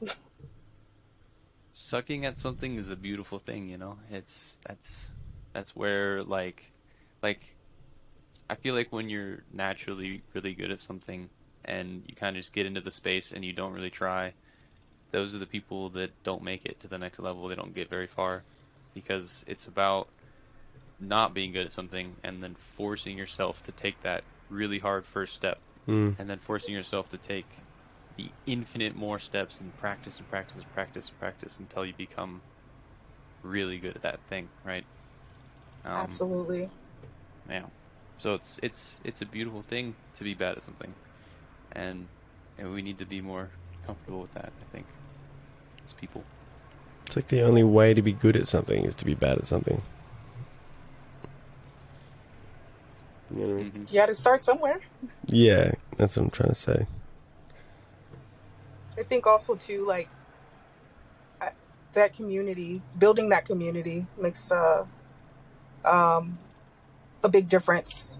Sucking at something is a beautiful thing, you know. That's where like I feel like when you're naturally really good at something and you kind of just get into the space and you don't really try, those are the people that don't make it to the next level. They don't get very far because it's about not being good at something and then forcing yourself to take that really hard first step and then forcing yourself to take the infinite more steps and practice and practice and practice and practice until you become really good at that thing, right? Absolutely. Yeah. So it's a beautiful thing to be bad at something, and we need to be more comfortable with that, I think, as people. It's like the only way to be good at something is to be bad at something. You know what I mean? You got to start somewhere. Yeah, that's what I'm trying to say. I think also too, like that community, building that community makes a big difference.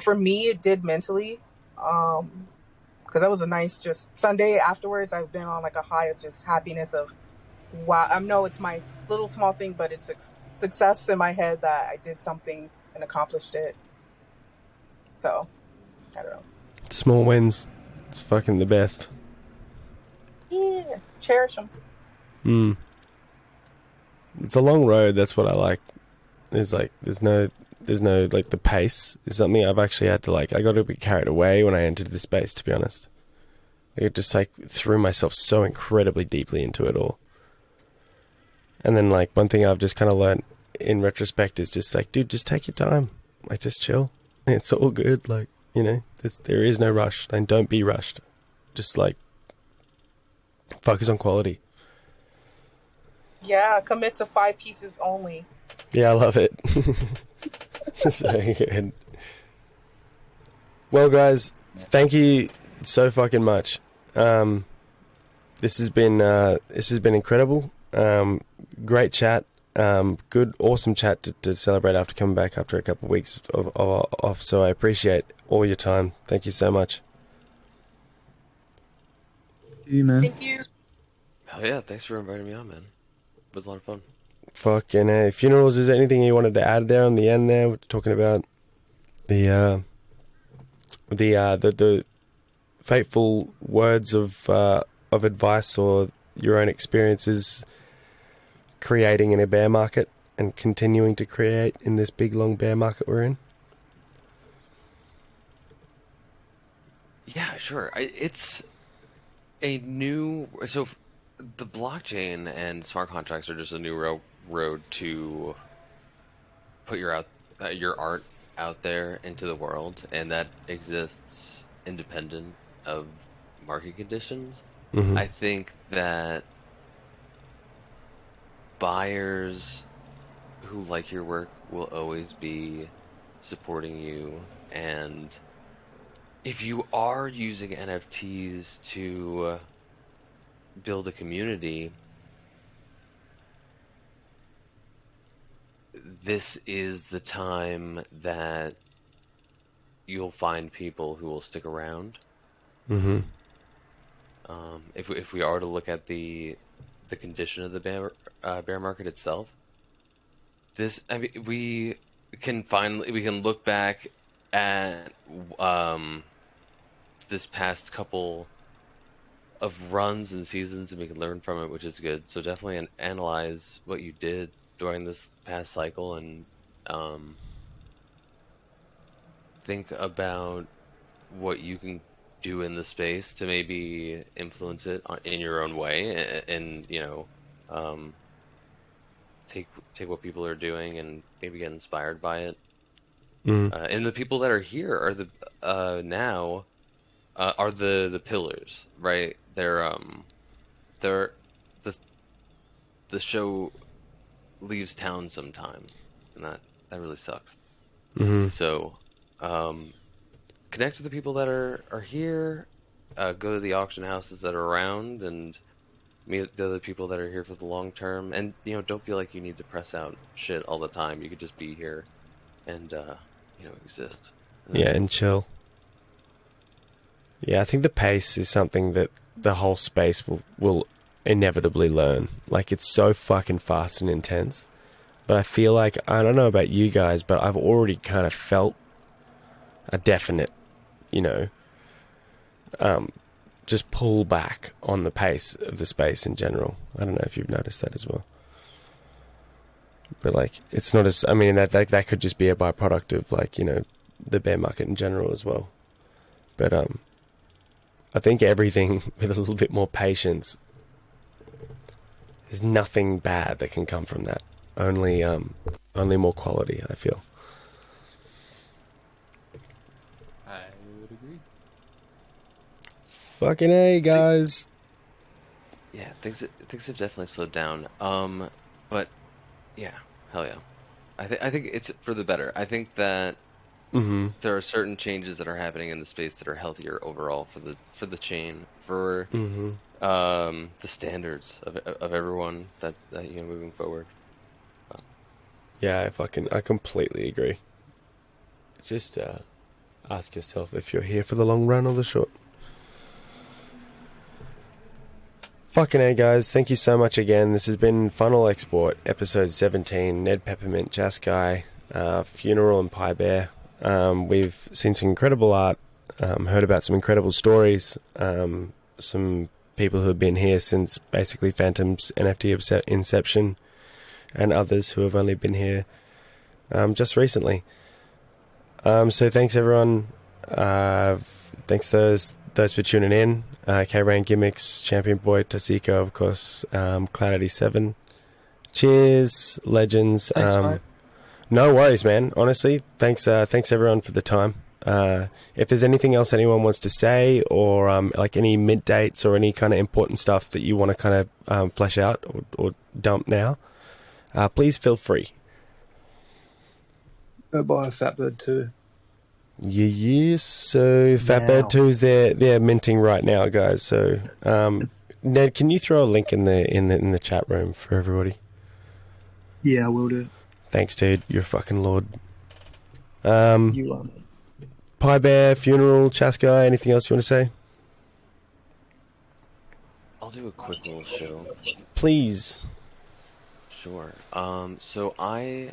For me, it did mentally, because that was a nice just Sunday afterwards. I've been on like a high of just happiness of, wow, I know it's my little small thing, but it's success in my head that I did something and accomplished it. So, I don't know. Small wins. It's fucking the best. Yeah, cherish them. It's a long road. That's what I like. There's no like the pace is something I've actually had to like. I got a bit carried away when I entered this space, to be honest. I just like threw myself so incredibly deeply into it all. And then like one thing I've just kind of learned in retrospect is just like, dude, just take your time. Like just chill. It's all good. Like, you know, there is no rush, and don't be rushed. Just like focus on quality. Yeah, commit to 5 pieces only. Yeah, I love it. So good. Well, guys, thank you so fucking much. This has been incredible. Great chat. Good, awesome chat to celebrate after coming back after a couple of weeks off. So I appreciate all your time. Thank you so much. You, man. Thank you. Hell yeah, thanks for inviting me on, man. It was a lot of fun. Fucking funerals. Is there anything you wanted to add there on the end there? We're talking about the fateful words of advice or your own experiences creating in a bear market and continuing to create in this big long bear market we're in. Yeah, sure. It's a new so the blockchain and smart contracts are just a new road to put your art out there into the world, and that exists independent of market conditions. Mm-hmm. I think that buyers who like your work will always be supporting you, and if you are using NFTs to build a community, this is the time that you'll find people who will stick around. Mm-hmm. If we are to look at the condition of the bear market itself, we can look back at this past couple of runs and seasons, and we can learn from it, which is good. So definitely analyze what you did during this past cycle, and think about what you can do in the space to maybe influence it in your own way, and take what people are doing and maybe get inspired by it. And the people that are here are the pillars, right? The show leaves town sometimes, and that really sucks. Mm-hmm. So connect with the people that are here, go to the auction houses that are around, and meet the other people that are here for the long term. And don't feel like you need to press out shit all the time. You could just be here and exist. Yeah, and chill. Yeah, I think the pace is something that the whole space will inevitably learn. Like, it's so fucking fast and intense. But I feel like, I don't know about you guys, but I've already kind of felt a definite, just pull back on the pace of the space in general. I don't know if you've noticed that as well. But, like, it's not as... I mean, that could just be a byproduct of, like, the bear market in general as well. But, I think everything with a little bit more patience, there's nothing bad that can come from that. Only more quality, I feel. I would agree. Fucking A, guys. Yeah, things have definitely slowed down. But yeah, hell yeah. I think it's for the better. I think that there are certain changes that are happening in the space that are healthier overall for the chain, for the standards of everyone that moving forward. Yeah, I completely agree. It's just ask yourself if you're here for the long run or the short. Fucking A, guys. Thank you so much again. This has been Funnel Export, episode 17, Nedpeppermint, Chaskai, Funeral and PiBear. We've seen some incredible art, heard about some incredible stories, some people who have been here since basically Fantom's NFT inception, and others who have only been here just recently. So thanks everyone. Thanks those for tuning in. K-Rain Gimmicks, Champion Boy, Tasiko, of course, Cloud87. Cheers, legends. Thanks, mate. No worries, man. Honestly, thanks everyone for the time. If there's anything else anyone wants to say, or like any mid dates or any kind of important stuff that you want to kind of flesh out or dump now, please feel free. Go buy a Fatbird 2. Yeah. So Fatbird 2's they're minting right now, guys. So Ned, can you throw a link in the chat room for everybody? Yeah, I will do. Thanks, dude. You're a fucking lord. You are. PiBear, funeral, Chaskai, anything else you want to say? I'll do a quick little show. Please. Sure. So I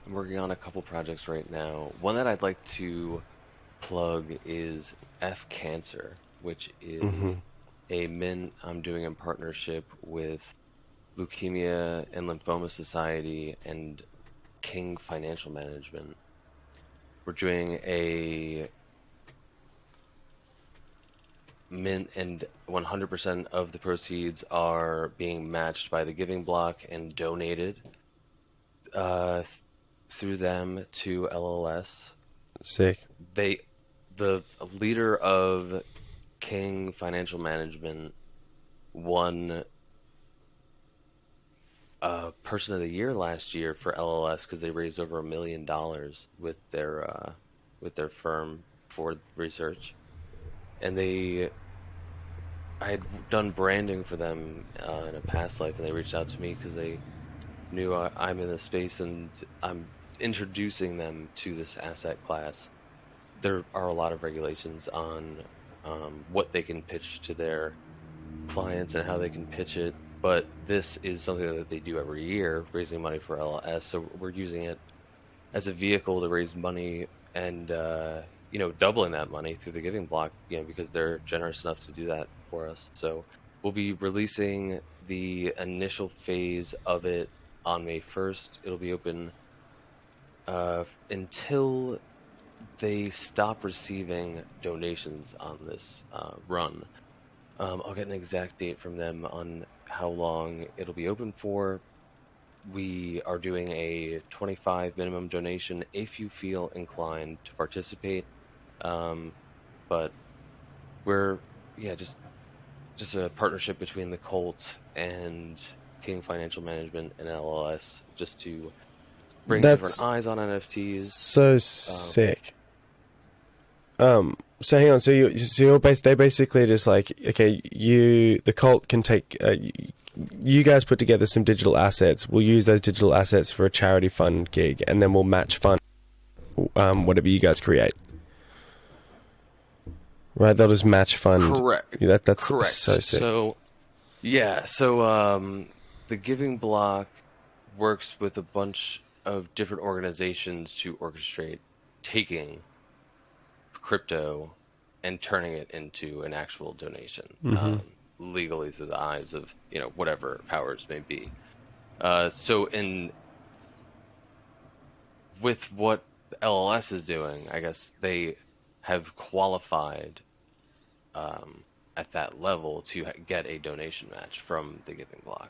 am working on a couple projects right now. One that I'd like to plug is F Cancer, which is a mint I'm doing in partnership with Leukemia and Lymphoma Society and King Financial Management. We're doing a mint, and 100% of the proceeds are being matched by the Giving Block and donated through them to LLS. Sick. The leader of King Financial Management won Person of the Year last year for LLS because they raised over $1 million with their firm for research, and I had done branding for them in a past life, and they reached out to me because they knew I'm in the space and I'm introducing them to this asset class. There are a lot of regulations on what they can pitch to their clients and how they can pitch it, but this is something that they do every year, raising money for LLS. So we're using it as a vehicle to raise money and doubling that money through the Giving Block, because they're generous enough to do that for us. So we'll be releasing the initial phase of it on May 1st. It'll be open until they stop receiving donations on this run. I'll get an exact date from them on how long it'll be open for. We are doing a 25 minimum donation if you feel inclined to participate. But we're just a partnership between the Cult and King Financial Management and LLS, just to bring different eyes on NFTs. So sick. So hang on. So they basically just like, okay, the Cult can take. You guys put together some digital assets. We'll use those digital assets for a charity fund gig, and then we'll match fund whatever you guys create. Right, they'll just match fund. Correct. That's correct. So sick. So the Giving Block works with a bunch of different organizations to orchestrate taking crypto and turning it into an actual donation, legally through the eyes of whatever powers may be. With what LLS is doing, I guess they have qualified at that level to get a donation match from the Giving Block,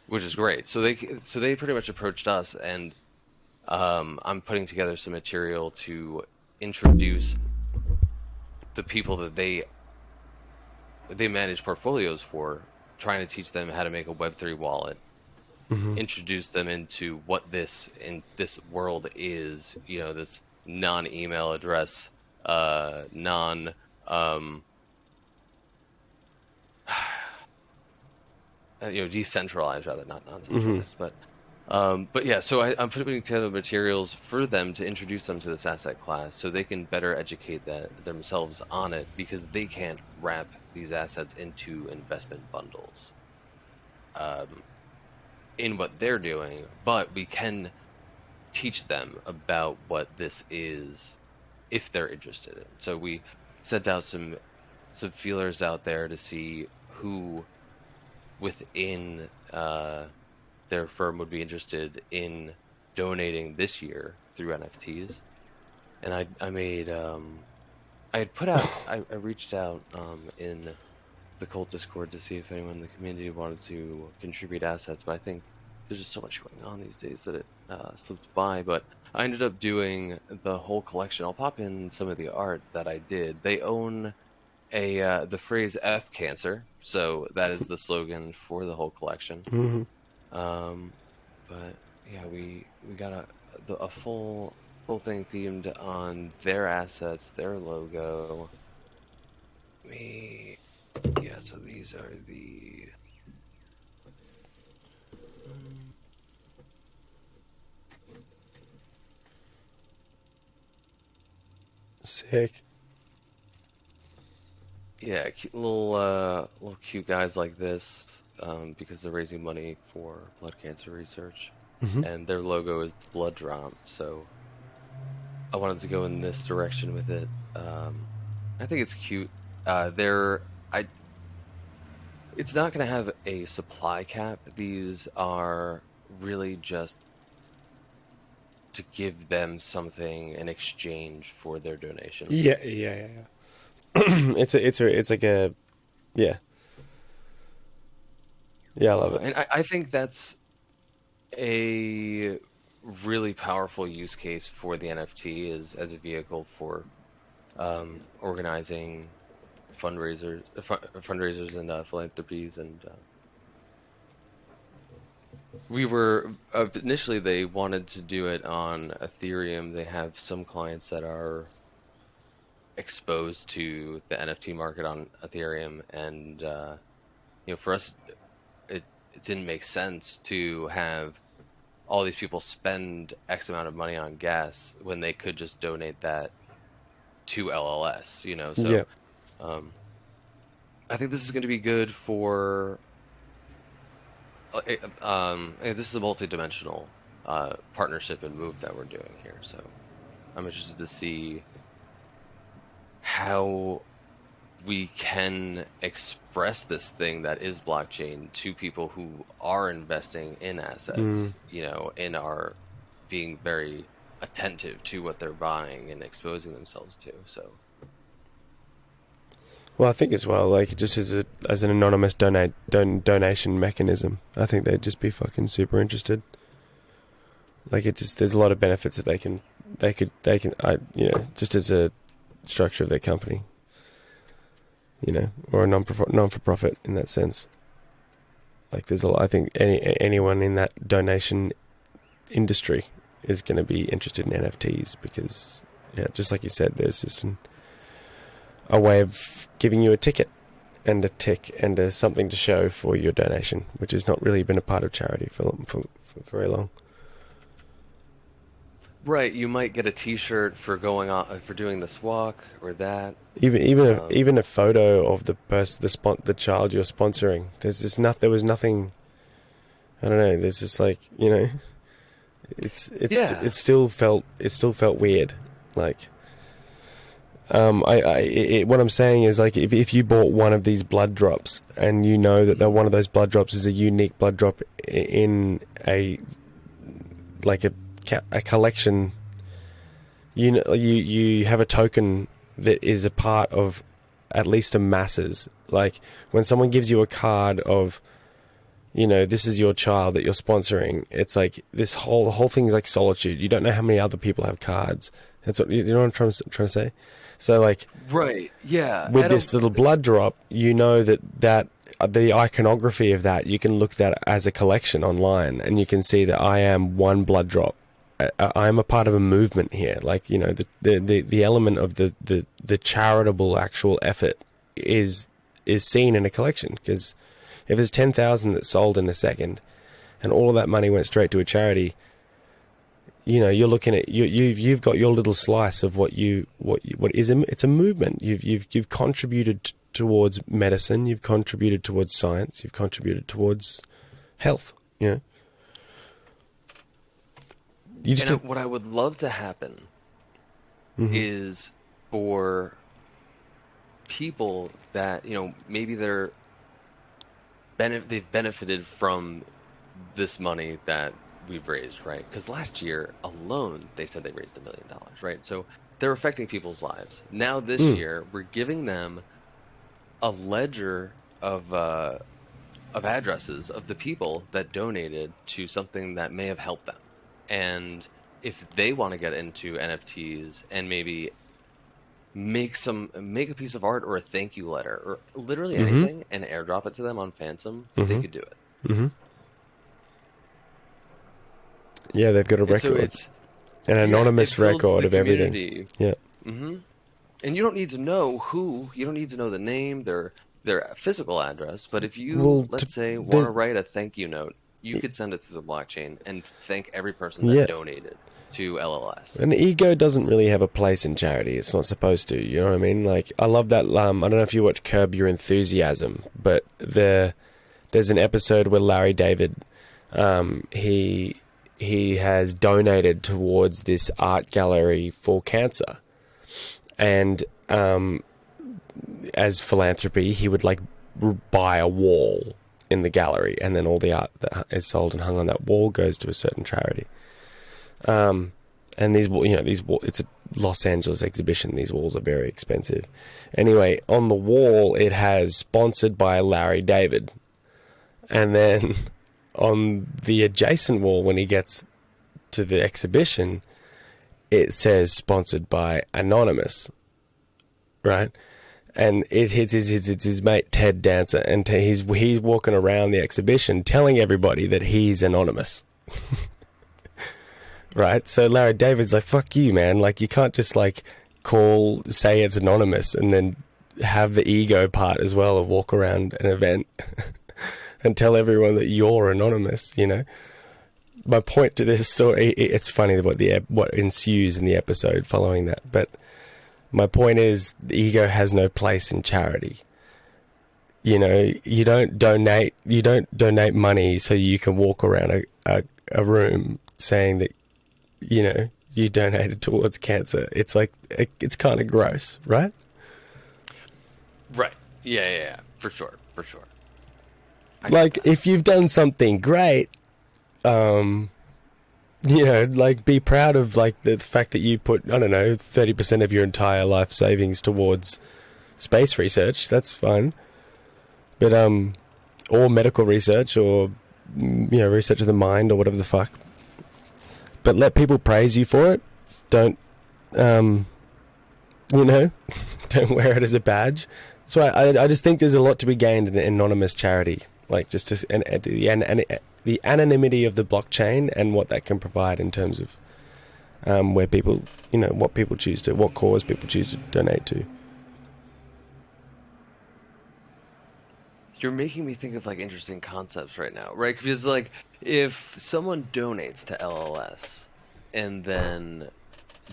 which is great. So they pretty much approached us, and I'm putting together some material to introduce the people that they manage portfolios for, trying to teach them how to make a Web3 wallet, introduce them into what this world is, this non-email address, decentralized rather, not non-centralized, but yeah. So I'm putting together materials for them to introduce them to this asset class, so they can better educate themselves on it, because they can't wrap these assets into investment bundles in what they're doing, but we can teach them about what this is if they're interested in. So we sent out some feelers out there to see who within their firm would be interested in donating this year through NFTs. And I reached out in the Cult Discord to see if anyone in the community wanted to contribute assets, but I think there's just so much going on these days that it slipped by. But I ended up doing the whole collection. I'll pop in some of the art that I did. They own the phrase F Cancer, so that is the slogan for the whole collection. But yeah, we got a full thing themed on their assets, their logo. So these are the Sick. Yeah, little cute guys like this, because they're raising money for blood cancer research, and their logo is the blood drop. So I wanted to go in this direction with it. I think it's cute. It's not going to have a supply cap. These are really just to give them something in exchange for their donation. Yeah. It's like a, yeah. Yeah, I love it. And I think that's a really powerful use case for the NFT as a vehicle for organizing fundraisers and philanthropies. And we were initially they wanted to do it on Ethereum. They have some clients that are exposed to the NFT market on Ethereum, and for us, it didn't make sense to have all these people spend X amount of money on gas when they could just donate that to LLS. So Yeah. I think this is going to be good for. This is a multi-dimensional partnership and move that we're doing here, so I'm interested to see how we can express this thing that is blockchain to people who are investing in assets, and are being very attentive to what they're buying and exposing themselves to. So, Well, I think as well, like just as an anonymous donation mechanism, I think they'd just be fucking super interested. Like there's a lot of benefits that they can, just as a structure of their company, or a non-for-profit in that sense. Like there's a lot. I think anyone in that donation industry is going to be interested in NFTs because, just like you said, there's just a way of giving you a ticket and a tick and something to show for your donation, which has not really been a part of charity for very long. right, you might get a T-shirt for going on for doing this walk or that. Even a photo of the person, the child you're sponsoring. There was nothing. I don't know. There's just like it still felt weird. Like, what I'm saying is like if you bought one of these blood drops and you know that one of those blood drops is a unique blood drop in a collection, you have a token that is a part of at least a masses. Like when someone gives you a card of, this is your child that you're sponsoring, it's like the whole thing is like solitude. You don't know how many other people have cards. That's what you know what I'm trying to say. So like, right, yeah. With this little blood drop, that the iconography of that, you can look at as a collection online, and you can see that I am one blood drop. I am a part of a movement here. Like the element of the charitable actual effort is seen in a collection, because if there's 10,000 that's sold in a second, and all of that money went straight to a charity. You're looking at you've got your little slice of what is it's a movement. You've contributed towards medicine. You've contributed towards science. You've contributed towards health. What I would love to happen is for people that maybe they've benefited from this money that we've raised, right? Because last year alone, they said they raised $1 million, right? So they're affecting people's lives. Now this year, we're giving them a ledger of addresses of the people that donated to something that may have helped them. And if they want to get into NFTs and maybe make a piece of art or a thank you letter or literally anything and airdrop it to them on Fantom, they could do it. Mm-hmm. Yeah, they've got a record. So it's an anonymous record of everything. Yeah. Mm-hmm. And you don't need to know you don't need to know the name, their physical address, but if you, let's say, want to write a thank you note, you could send it to the blockchain and thank every person that donated. to LLS. An ego doesn't really have a place in charity. It's not supposed to. You know what I mean? Like, I love that. I don't know if you watch Curb Your Enthusiasm, but there's an episode where Larry David, he has donated towards this art gallery for cancer, and as philanthropy, he would like buy a wall in the gallery, and then all the art that is sold and hung on that wall goes to a certain charity. And these it's a Los Angeles exhibition. These walls are very expensive. Anyway, on the wall, it has sponsored by Larry David. And then on the adjacent wall, when he gets to the exhibition, it says sponsored by Anonymous. Right? And it's his mate, Ted Dancer. And he's walking around the exhibition telling everybody that he's anonymous. Right, so Larry David's like, fuck you, man. Like, you can't just, like, say it's anonymous and then have the ego part as well of walk around an event and tell everyone that you're anonymous, you know? My point to this story, it's funny what ensues in the episode following that, but my point is the ego has no place in charity. You know, you don't donate money so you can walk around a room saying that, you know, you donated towards cancer. It's like, it's kind of gross, right? Right. Yeah. For sure. Like, if you've done something great, you know, like, be proud of, like, the fact that you put, I don't know, 30% of your entire life savings towards space research. That's fun. But, or medical research, or, you know, research of the mind, or whatever the fuck. But let people praise you for it. Don't, you know, don't wear it as a badge. So I just think there's a lot to be gained in anonymous charity. Like, just the anonymity of the blockchain and what that can provide in terms of where people, you know, what cause people choose to donate to. You're making me think of, like, interesting concepts right now, right? Because, like, if someone donates to LLS and then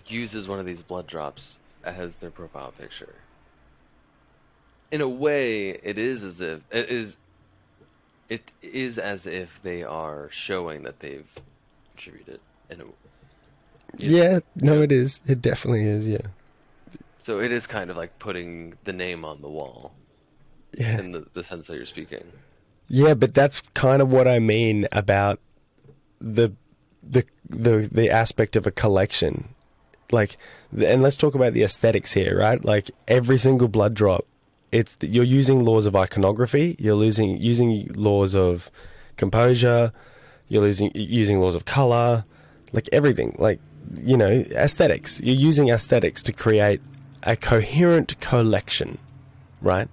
uses one of these blood drops as their profile picture, in a way, it is as if they are showing that they've contributed. It is. It definitely is. Yeah. So it is kind of like putting the name on the wall. Yeah. In the sense that you're speaking. Yeah, but that's kind of what I mean about the aspect of a collection. Like, and let's talk about the aesthetics here, right? Like, every single blood drop, you're using laws of iconography, you're using laws of composure, you're using laws of color, like everything. Like, you know, aesthetics. You're using aesthetics to create a coherent collection, right?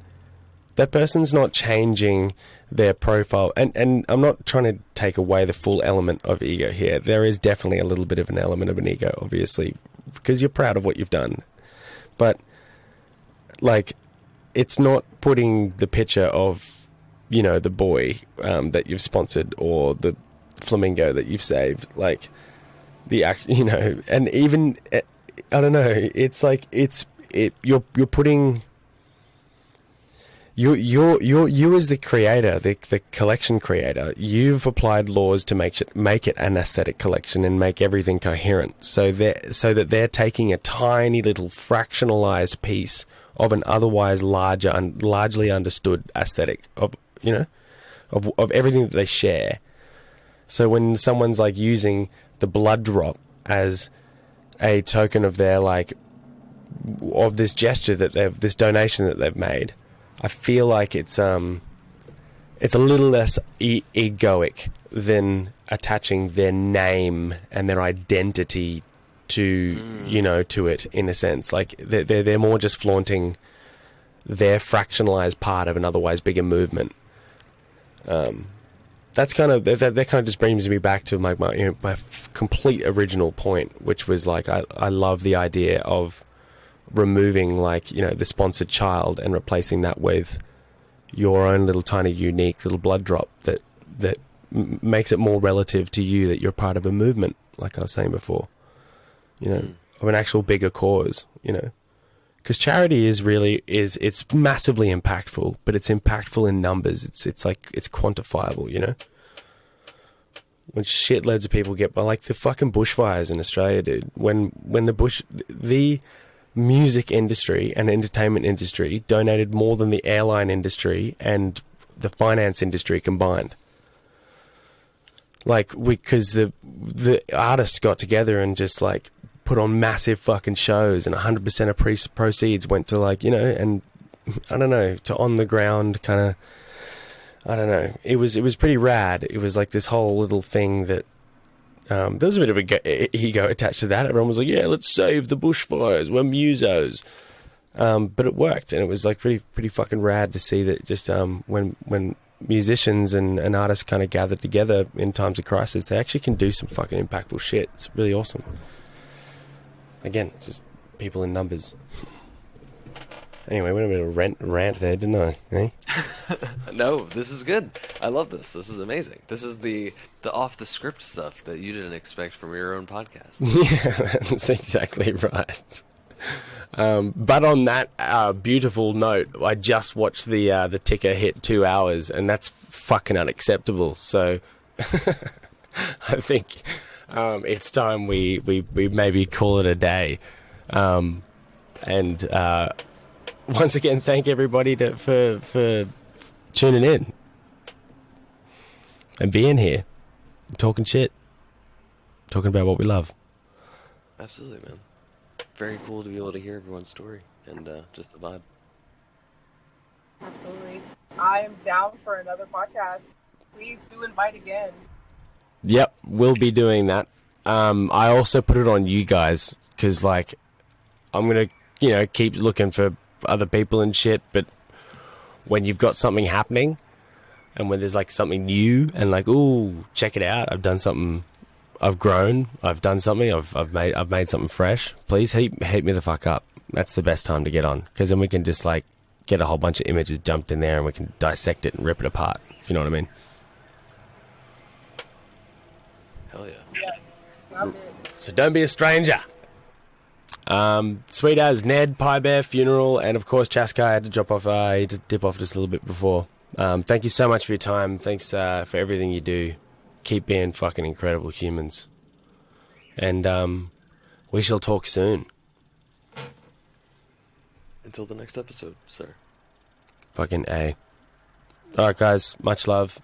That person's not changing their profile. And I'm not trying to take away the full element of ego here. There is definitely a little bit of an element of an ego, obviously, because you're proud of what you've done. But, like, it's not putting the picture of, you know, the boy that you've sponsored or the flamingo that you've saved. Like, you know, and even, I don't know, it's like, you're putting... You as the creator, the collection creator, you've applied laws to make it an aesthetic collection and make everything coherent. So that they're taking a tiny little fractionalized piece of an otherwise largely understood aesthetic of, you know, of everything that they share. So when someone's like using the blood drop as a token of their, like, of this gesture this donation that they've made, I feel like it's a little less egoic than attaching their name and their identity to you know, to it, in a sense. Like, they're more just flaunting their fractionalized part of an otherwise bigger movement. That's kind of that kind of just brings me back to my complete original point, which was like I love the idea of removing, like, you know, the sponsored child and replacing that with your own little tiny unique little blood drop that makes it more relative to you, that you're part of a movement, like I was saying before. you know, of an actual bigger cause, you know. Because charity it's massively impactful, but it's impactful in numbers. It's like, it's quantifiable, you know. When shitloads of people get by, like the fucking bushfires in Australia, dude. When the music industry and entertainment industry donated more than the airline industry and the finance industry combined. Like, because the artists got together and just like put on massive fucking shows, and 100% of proceeds went to, like, you know, and I don't know, to on the ground kind of, I don't know. It was pretty rad. It was like this whole little thing that there was a bit of a ego attached to that. Everyone was like, "Yeah, let's save the bushfires. We're musos." But it worked, and it was like pretty fucking rad to see that. Just when musicians and artists kind of gather together in times of crisis, they actually can do some fucking impactful shit. It's really awesome. Again, just people in numbers. Anyway, went a bit of a rant there, didn't I? Eh? No, this is good. I love this. This is amazing. This is the off the script stuff that you didn't expect from your own podcast. Yeah, that's exactly right. But on that beautiful note, I just watched the ticker hit 2 hours, and that's fucking unacceptable. So I think it's time we maybe call it a day. And once again, thank everybody for tuning in and being here, talking shit, talking about what we love. Absolutely, man. Very cool to be able to hear everyone's story and just a vibe. Absolutely. I am down for another podcast. Please do invite again. Yep, we'll be doing that. I also put it on you guys because, like, I'm going to, you know, keep looking for other people and shit, but when you've got something happening and when there's like something new and like, ooh, check it out, I've done something, I've grown, I've done something, I've made something fresh, please hit me the fuck up. That's the best time to get on, because then we can just like get a whole bunch of images dumped in there and we can dissect it and rip it apart, if you know what I mean. Hell yeah. Yeah. Love it. So don't be a stranger. Sweet as Ned, PiBear, Funeral, and of course Chaskai. I had to drop off. I had to dip off just a little bit before. Thank you so much for your time. Thanks for everything you do. Keep being fucking incredible humans. And we shall talk soon. Until the next episode, sir. Fucking A. Alright guys, much love.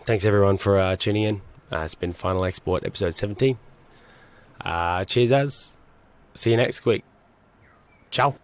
Thanks everyone for tuning in. It's been Final Export episode 17. Cheers as. See you next week. Ciao.